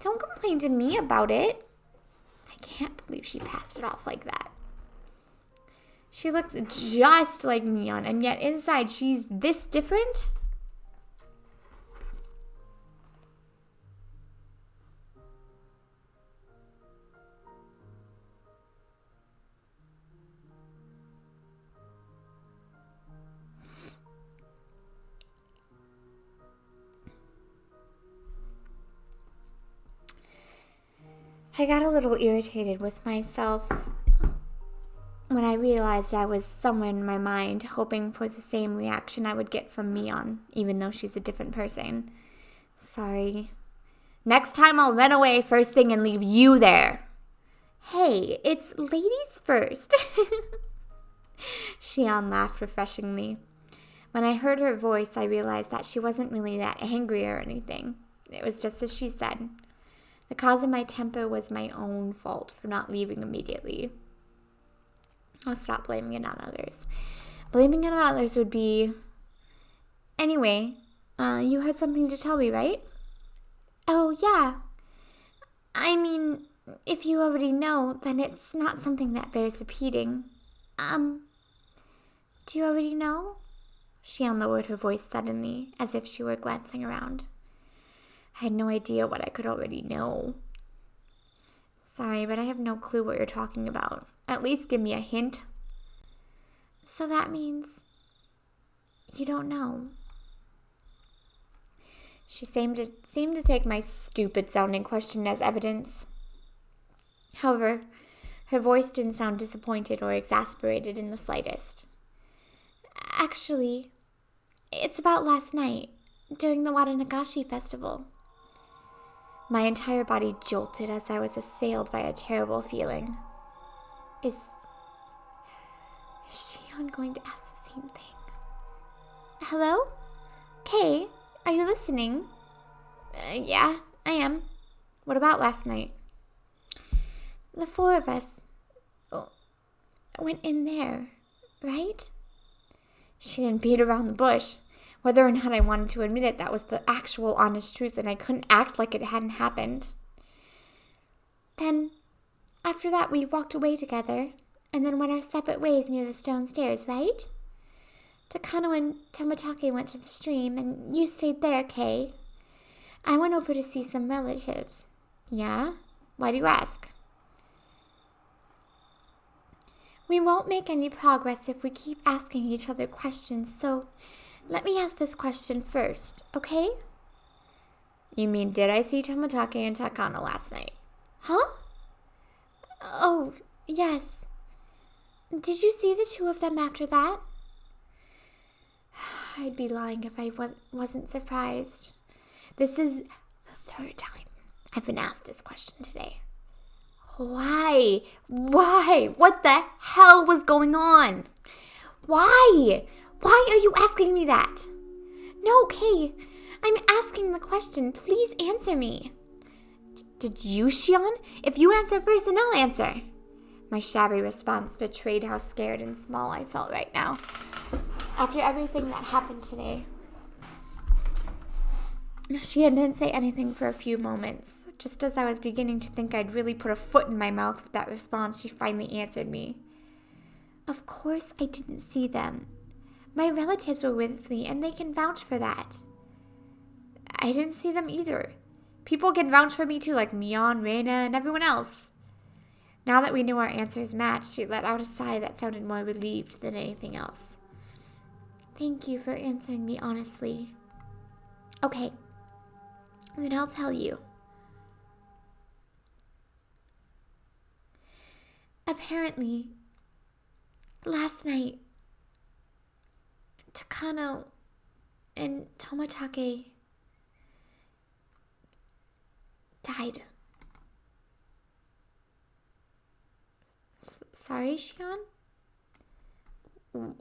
Don't complain to me about it. I can't believe she passed it off like that. She looks just like Mion, and yet inside she's this different? I got a little irritated with myself when I realized I was somewhere in my mind hoping for the same reaction I would get from Mion, even though she's a different person. Sorry. Next time I'll run away first thing and leave you there. Hey, it's ladies first. Shion laughed refreshingly. When I heard her voice, I realized that she wasn't really that angry or anything. It was just as she said. The cause of my temper was my own fault for not leaving immediately. I'll stop blaming it on others. Blaming it on others would be... Anyway, you had something to tell me, right? Oh, yeah. I mean, if you already know, then it's not something that bears repeating. Do you already know? She lowered her voice suddenly, as if she were glancing around. I had no idea what I could already know. Sorry, but I have no clue what you're talking about. At least give me a hint. So that means you don't know. She seemed to take my stupid-sounding question as evidence. However, her voice didn't sound disappointed or exasperated in the slightest. Actually, it's about last night, during the Watanagashi festival. My entire body jolted as I was assailed by a terrible feeling. Is Shion going to ask the same thing? Hello? Kay, are you listening? Yeah, I am. What about last night? The four of us went in there, right? She didn't beat around the bush. Whether or not I wanted to admit it, that was the actual honest truth, and I couldn't act like it hadn't happened. Then, after that, we walked away together, and then went our separate ways near the stone stairs, right? Takano and Tomitake went to the stream, and you stayed there, Kay. I went over to see some relatives. Yeah? Why do you ask? We won't make any progress if we keep asking each other questions, so let me ask this question first, okay? You mean, did I see Tomatake and Takano last night? Huh? Oh, yes. Did you see the two of them after that? I'd be lying if I wasn't surprised. This is the third time I've been asked this question today. Why? Why? What the hell was going on? Why? Why are you asking me that? No, Kay. I'm asking the question. Please answer me. Did you, Shion? If you answer first, then I'll answer. My shabby response betrayed how scared and small I felt right now. After everything that happened today. Shion didn't say anything for a few moments. Just as I was beginning to think I'd really put a foot in my mouth with that response, she finally answered me. Of course I didn't see them. My relatives were with me, and they can vouch for that. I didn't see them either. People can vouch for me too, like Mion, Reina, and everyone else. Now that we knew our answers matched, she let out a sigh that sounded more relieved than anything else. Thank you for answering me honestly. Okay, then I'll tell you. Apparently, last night, Takano and Tomatake died. Sorry, Shion?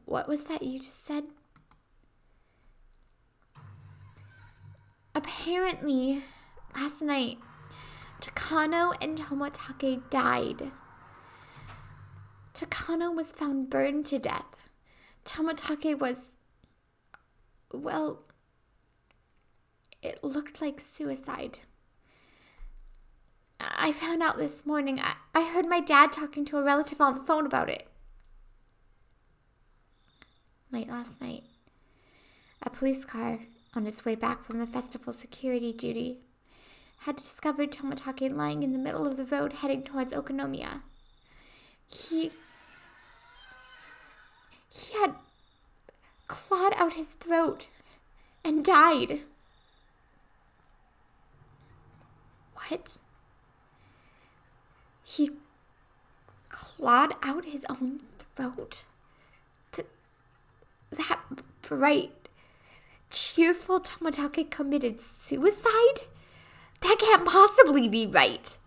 What was that you just said? Apparently, last night, Takano and Tomatake died. Takano was found burned to death. Tomatake was, well, it looked like suicide. I found out this morning. I heard my dad talking to a relative on the phone about it. Late last night, a police car, on its way back from the festival security duty, had discovered Tomatake lying in the middle of the road heading towards Okonomiya. He had clawed out his throat and died. What? He clawed out his own throat? That bright, cheerful Tomatake committed suicide? That can't possibly be right.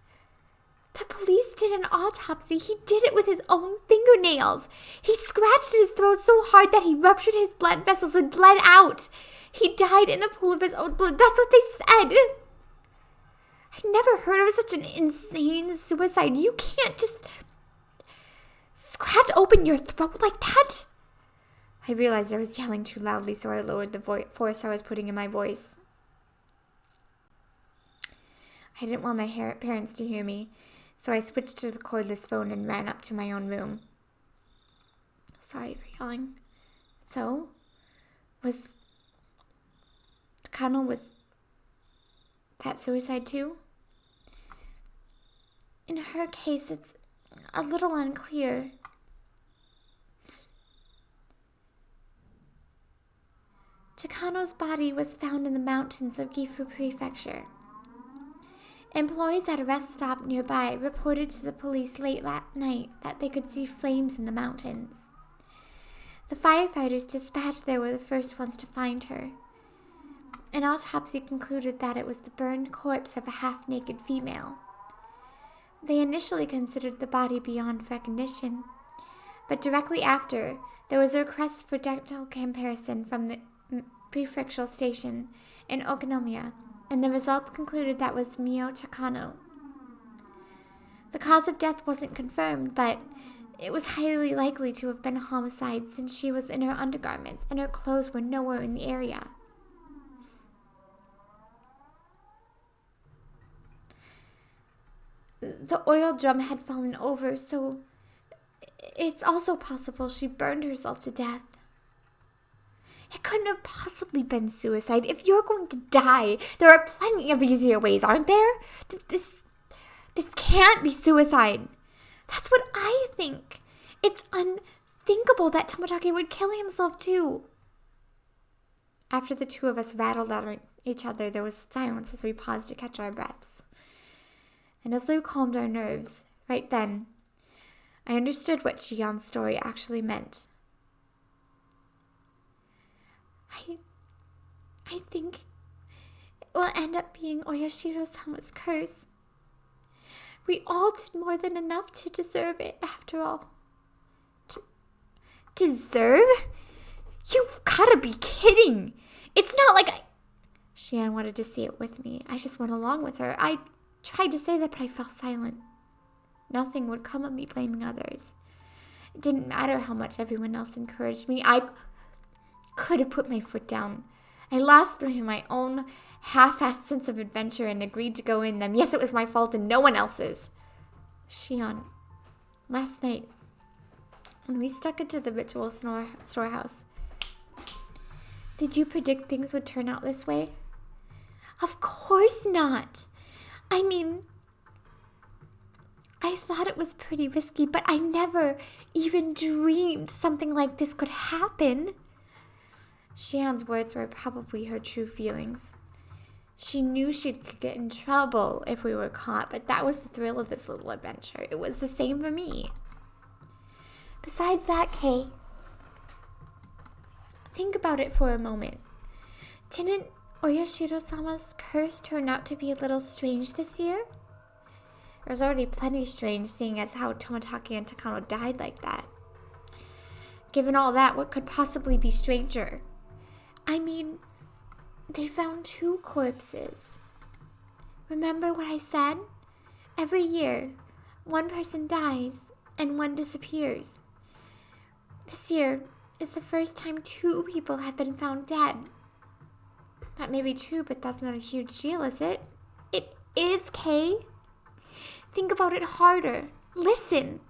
The police did an autopsy. He did it with his own fingernails. He scratched his throat so hard that he ruptured his blood vessels and bled out. He died in a pool of his own blood. That's what they said. I never heard of such an insane suicide. You can't just scratch open your throat like that. I realized I was yelling too loudly, so I lowered the force I was putting in my voice. I didn't want my parents to hear me, so I switched to the cordless phone and ran up to my own room. Sorry for yelling. So, Takano was that suicide too? In her case, it's a little unclear. Takano's body was found in the mountains of Gifu Prefecture. Employees at a rest stop nearby reported to the police late that night that they could see flames in the mountains. The firefighters dispatched there were the first ones to find her. An autopsy concluded that it was the burned corpse of a half-naked female. They initially considered the body beyond recognition, but directly after, there was a request for dental comparison from the prefectural station in Okonomiya, and the results concluded that was Mio Takano. The cause of death wasn't confirmed, but it was highly likely to have been a homicide since she was in her undergarments and her clothes were nowhere in the area. The oil drum had fallen over, so it's also possible she burned herself to death. It couldn't have possibly been suicide. If you're going to die, there are plenty of easier ways, aren't there? This can't be suicide. That's what I think. It's unthinkable that Tomatake would kill himself too. After the two of us rattled each other, there was silence as we paused to catch our breaths. And as we calmed our nerves, right then, I understood what Shion's story actually meant. I think it will end up being Oyashiro-sama's curse. We all did more than enough to deserve it, after all. Deserve? You've gotta be kidding! It's not like Shion wanted to see it with me. I just went along with her. I tried to say that, but I fell silent. Nothing would come of me blaming others. It didn't matter how much everyone else encouraged me. I could have put my foot down. I lost through my own half-assed sense of adventure and agreed to go in them. Yes, it was my fault and no one else's. Shion, last night, when we stuck into the ritual storehouse, did you predict things would turn out this way? Of course not. I mean, I thought it was pretty risky, but I never even dreamed something like this could happen. Shion's words were probably her true feelings. She knew she could get in trouble if we were caught, but that was the thrill of this little adventure. It was the same for me. Besides that, Kay, think about it for a moment. Didn't Oyashiro-sama's curse turn out to be a little strange this year? It was already plenty strange, seeing as how Tomotaki and Takano died like that. Given all that, what could possibly be stranger? I mean, they found 2 corpses. Remember what I said? Every year, 1 person dies and 1 disappears. This year is the first time 2 people have been found dead. That may be true, but that's not a huge deal, is it? It is, Kay. Think about it harder. Listen.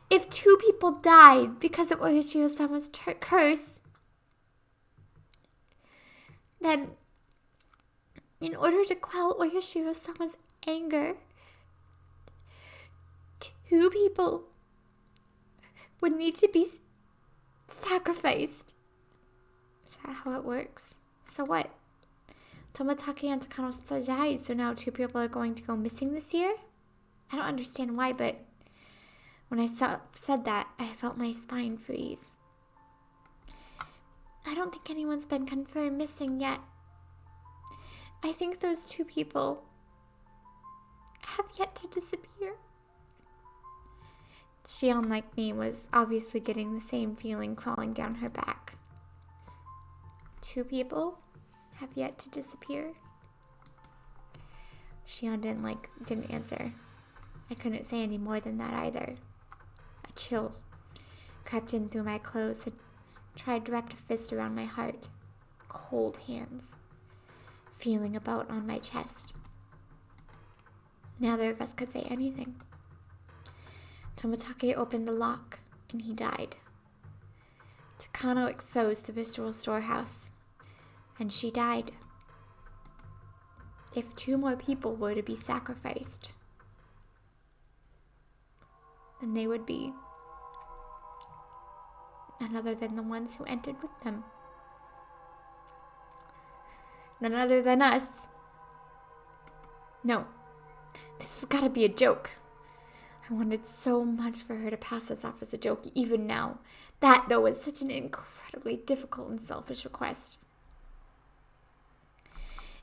If 2 people died because of Oyashiro-sama's curse, then in order to quell Oyashiro-sama's anger, 2 people would need to be sacrificed. Is that how it works? So what? Tomotaki and Takano died, so now 2 people are going to go missing this year? I don't understand why, but when I said that, I felt my spine freeze. I don't think anyone's been confirmed missing yet. I think those 2 people have yet to disappear. Shion, like me, was obviously getting the same feeling crawling down her back. 2 people have yet to disappear. Shion didn't answer. I couldn't say any more than that either. A chill crept in through my clothes and tried to wrap a fist around my heart. Cold hands feeling about on my chest. Neither of us could say anything. Tomotaki opened the lock and he died. Takano exposed the ritual storehouse and she died. If 2 more people were to be sacrificed, then they would be none other than the ones who entered with them. None other than us. No, this has got to be a joke. I wanted so much for her to pass this off as a joke, even now. That, though, was such an incredibly difficult and selfish request.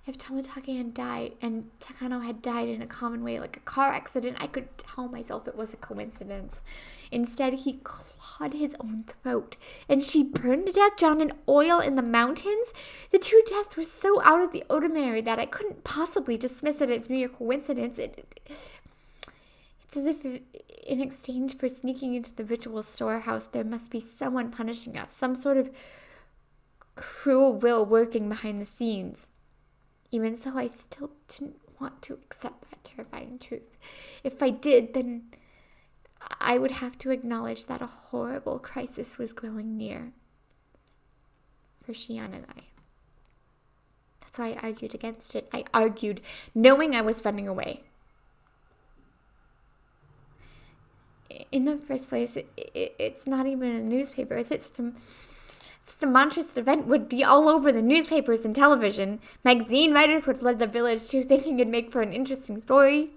If Tomotaki had died and Takano had died in a common way, like a car accident, I could tell myself it was a coincidence. Instead, he clawed his own throat, and she burned to death, drowned in oil in the mountains. The 2 deaths were so out of the ordinary that I couldn't possibly dismiss it as mere coincidence. It's as if in exchange for sneaking into the ritual storehouse, there must be someone punishing us, some sort of cruel will working behind the scenes. Even so, I still didn't want to accept that terrifying truth. If I did, then I would have to acknowledge that a horrible crisis was growing near for Shion and I. That's why I argued against it. I argued knowing I was running away. In the first place, it's not even a newspaper. It's This monstrous event would be all over the newspapers and television. Magazine writers would flood the village too, thinking it'd make for an interesting story.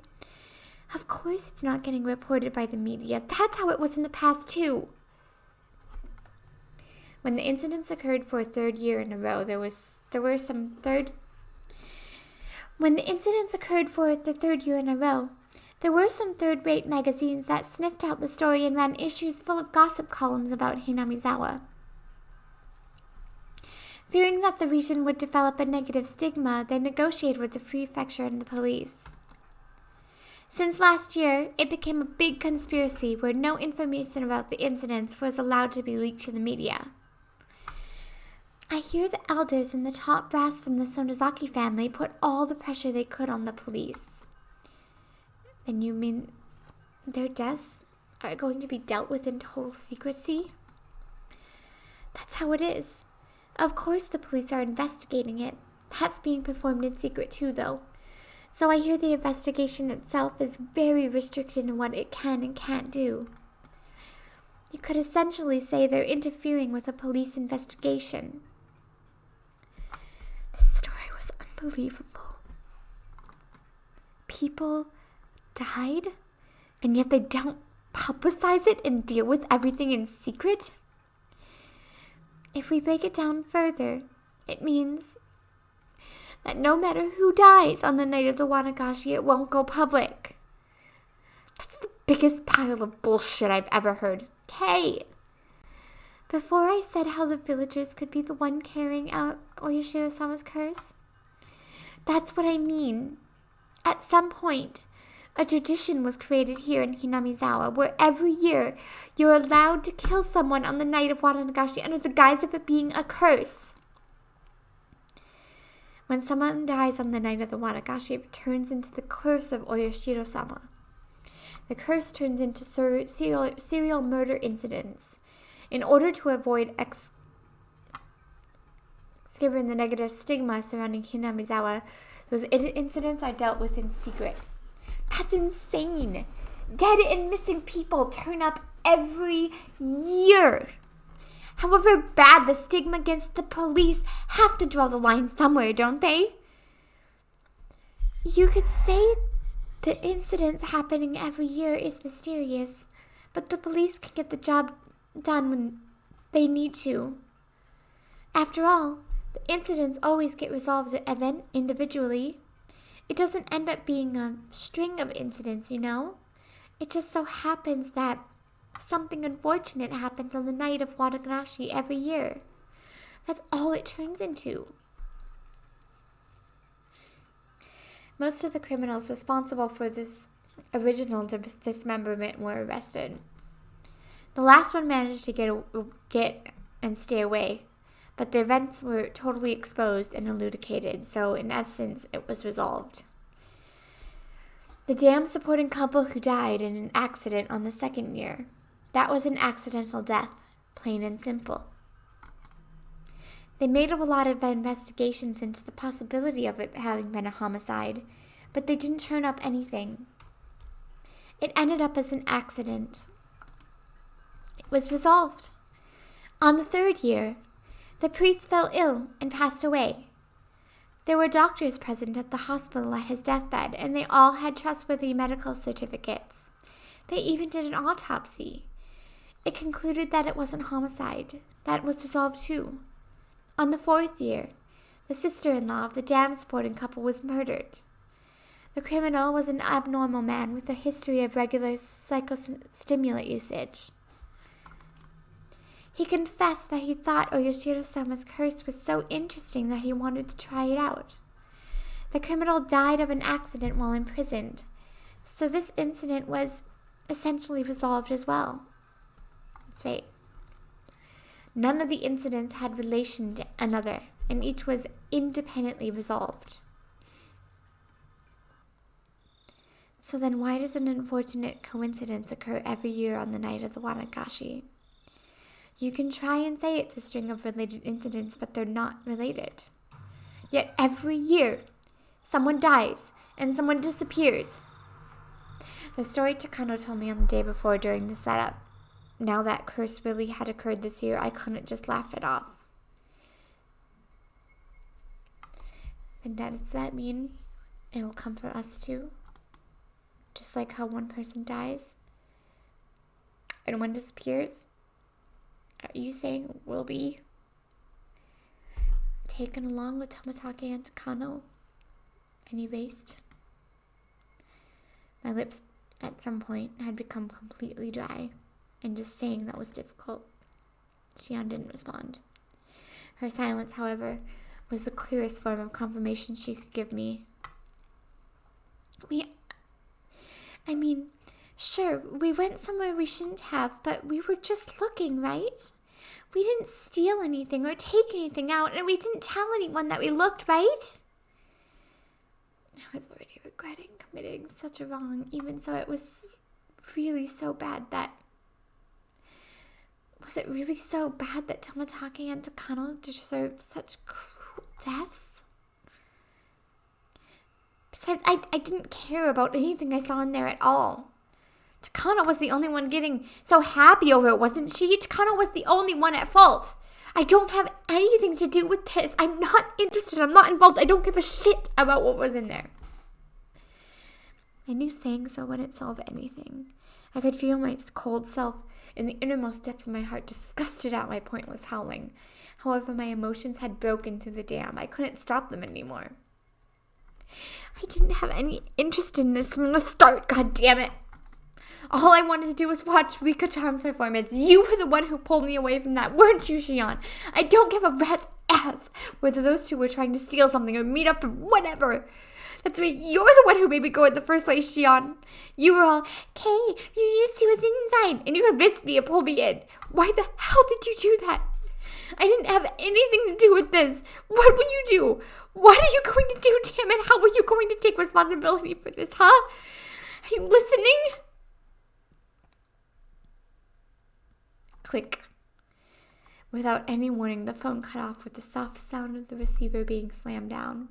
Of course it's not getting reported by the media. That's how it was in the past, too. When the incidents occurred for a third year in a row, When the incidents occurred for the third year in a row, there were some third-rate magazines that sniffed out the story and ran issues full of gossip columns about Hinamizawa. Fearing that the region would develop a negative stigma, they negotiated with the prefecture and the police. Since last year, it became a big conspiracy where no information about the incidents was allowed to be leaked to the media. I hear the elders and the top brass from the Sonozaki family put all the pressure they could on the police. Then you mean their deaths are going to be dealt with in total secrecy? That's how it is. Of course the police are investigating it. That's being performed in secret too, though. So I hear the investigation itself is very restricted in what it can and can't do. You could essentially say they're interfering with a police investigation. This story was unbelievable. People died, and yet they don't publicize it and deal with everything in secret? If we break it down further, it means that no matter who dies on the night of the Watanagashi, it won't go public. That's the biggest pile of bullshit I've ever heard. Hey! Before I said how the villagers could be the one carrying out Oyashiro-sama's curse, that's what I mean. At some point, a tradition was created here in Hinamizawa where every year you're allowed to kill someone on the night of Watanagashi under the guise of it being a curse. When someone dies on the night of the Watanagashi, it turns into the curse of Oyashiro-sama. The curse turns into serial murder incidents. In order to avoid skipping the negative stigma surrounding Hinamizawa, those incidents are dealt with in secret. That's insane. Dead and missing people turn up every year. However bad the stigma against the police have to draw the line somewhere, don't they? You could say the incidents happening every year is mysterious, but the police can get the job done when they need to. After all, the incidents always get resolved individually. It doesn't end up being a string of incidents, you know? It just so happens that something unfortunate happens on the night of Watanagashi every year. That's all it turns into. Most of the criminals responsible for this original dismemberment were arrested. The last one managed to get and stay away, but the events were totally exposed and elucidated, so in essence, it was resolved. The dam supporting couple who died in an accident on the second year, that was an accidental death, plain and simple. They made a lot of investigations into the possibility of it having been a homicide, but they didn't turn up anything. It ended up as an accident. It was resolved. On the third year, the priest fell ill and passed away. There were doctors present at the hospital at his deathbed, and they all had trustworthy medical certificates. They even did an autopsy. It concluded that it wasn't homicide. That was resolved too. On the fourth year, the sister-in-law of the dam-supporting couple was murdered. The criminal was an abnormal man with a history of regular psychostimulant usage. He confessed that he thought Oyashiro-sama's curse was so interesting that he wanted to try it out. The criminal died of an accident while imprisoned, so this incident was essentially resolved as well. That's right. None of the incidents had relation to another, and each was independently resolved. So then why does an unfortunate coincidence occur every year on the night of the Watanagashi? You can try and say it's a string of related incidents, but they're not related. Yet every year, someone dies and someone disappears. The story Takano told me on the day before during the setup. Now that curse really had occurred this year, I couldn't just laugh it off. then does that mean it will come for us too? Just like how one person dies and one disappears? Are you saying we'll be taken along with Tomatake and Takano and erased? My lips at some point had become completely dry, and just saying that was difficult. Shion didn't respond. Her silence, however, was the clearest form of confirmation she could give me. Sure, we went somewhere we shouldn't have, but we were just looking, right? We didn't steal anything or take anything out, and we didn't tell anyone that we looked, right? I was already regretting committing such a wrong, even so it was really so bad that... Was it really so bad that Tomatake and Takano deserved such cruel deaths? Besides, I didn't care about anything I saw in there at all. Takano was the only one getting so happy over it, wasn't she? Takano was the only one at fault. I don't have anything to do with this. I'm not interested. I'm not involved. I don't give a shit about what was in there. I knew saying so wouldn't solve anything. I could feel my cold self in the innermost depth of my heart disgusted at my pointless howling. However, my emotions had broken through the dam. I couldn't stop them anymore. I didn't have any interest in this from the start, god damn it. All I wanted to do was watch Rika-chan's performance. You were the one who pulled me away from that, weren't you, Shion? I don't give a rat's ass whether those two were trying to steal something or meet up or whatever. That's right, you're the one who made me go in the first place, Shion. You were all, Kay, you need to see what's inside, and you convinced me and pulled me in. Why the hell did you do that? I didn't have anything to do with this. What will you do? What are you going to do, damn it? How are you going to take responsibility for this, huh? Are you listening? Click. Without any warning, the phone cut off with the soft sound of the receiver being slammed down.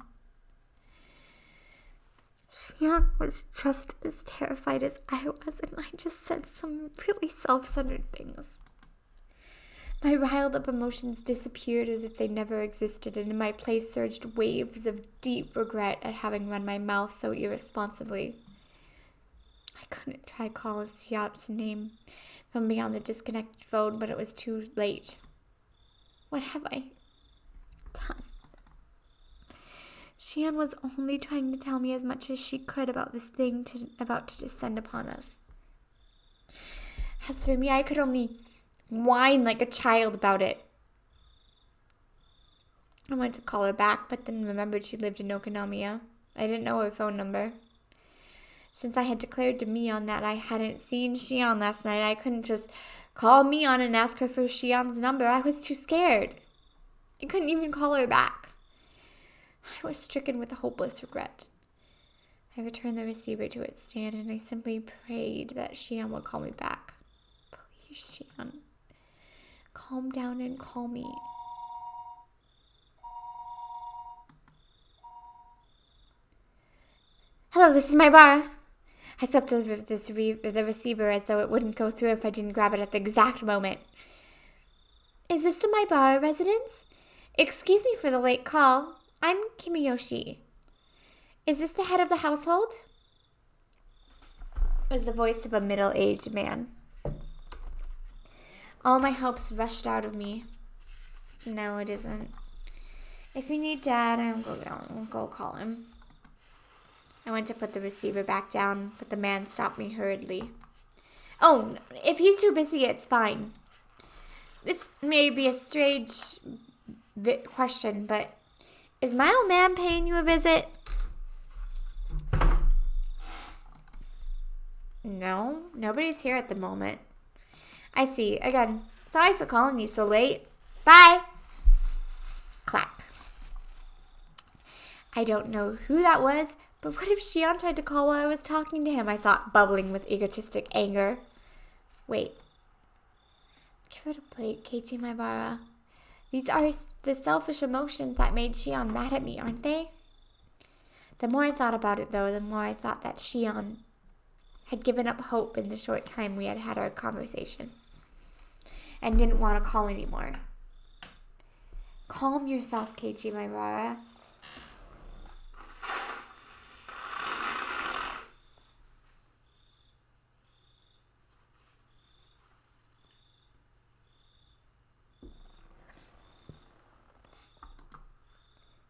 Shion was just as terrified as I was, and I just said some really self-centered things. My riled-up emotions disappeared as if they never existed, and in my place surged waves of deep regret at having run my mouth so irresponsibly. I couldn't try to call Siap's name from beyond the disconnected phone, but it was too late. What have I done? Shion was only trying to tell me as much as she could about this thing about to descend upon us. As for me, I could only whine like a child about it. I went to call her back, but then remembered she lived in Okinomiya. I didn't know her phone number. Since I had declared to Mion that I hadn't seen Shion last night, I couldn't just call Mion and ask her for Shion's number. I was too scared. I couldn't even call her back. I was stricken with a hopeless regret. I returned the receiver to its stand, and I simply prayed that Shion would call me back. Please, Shion, calm down and call me. Hello, this is my bar. I swept the receiver as though it wouldn't go through if I didn't grab it at the exact moment. Is this the Maibara residence? Excuse me for the late call. I'm Kimiyoshi. Is this the head of the household? It was the voice of a middle-aged man. All my hopes rushed out of me. No, it isn't. If you need Dad, I'll go call him. I went to put the receiver back down, but the man stopped me hurriedly. Oh, if he's too busy, it's fine. This may be a strange question, but is my old man paying you a visit? No, nobody's here at the moment. I see. Again, sorry for calling you so late. Bye. Clap. I don't know who that was, but what if Shion tried to call while I was talking to him? I thought, bubbling with egotistic anger. Wait. Give it a break, Keiichi Maibara. These are the selfish emotions that made Shion mad at me, aren't they? The more I thought about it, though, the more I thought that Shion had given up hope in the short time we had had our conversation and didn't want to call anymore. Calm yourself, Keiichi Maibara.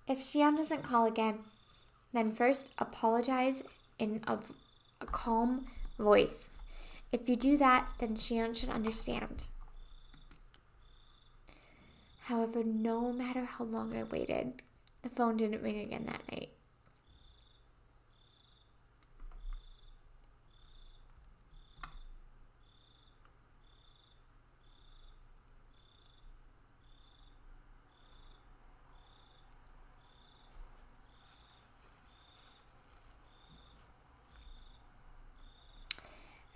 If Shion doesn't call again, then first apologize in a calm voice. If you do that, then Shion should understand. However, no matter how long I waited, the phone didn't ring again that night.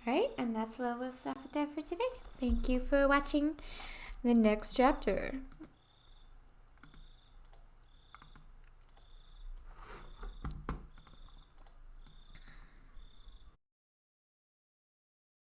Alright, and that's where we'll stop it there for today. Thank you for watching the next chapter.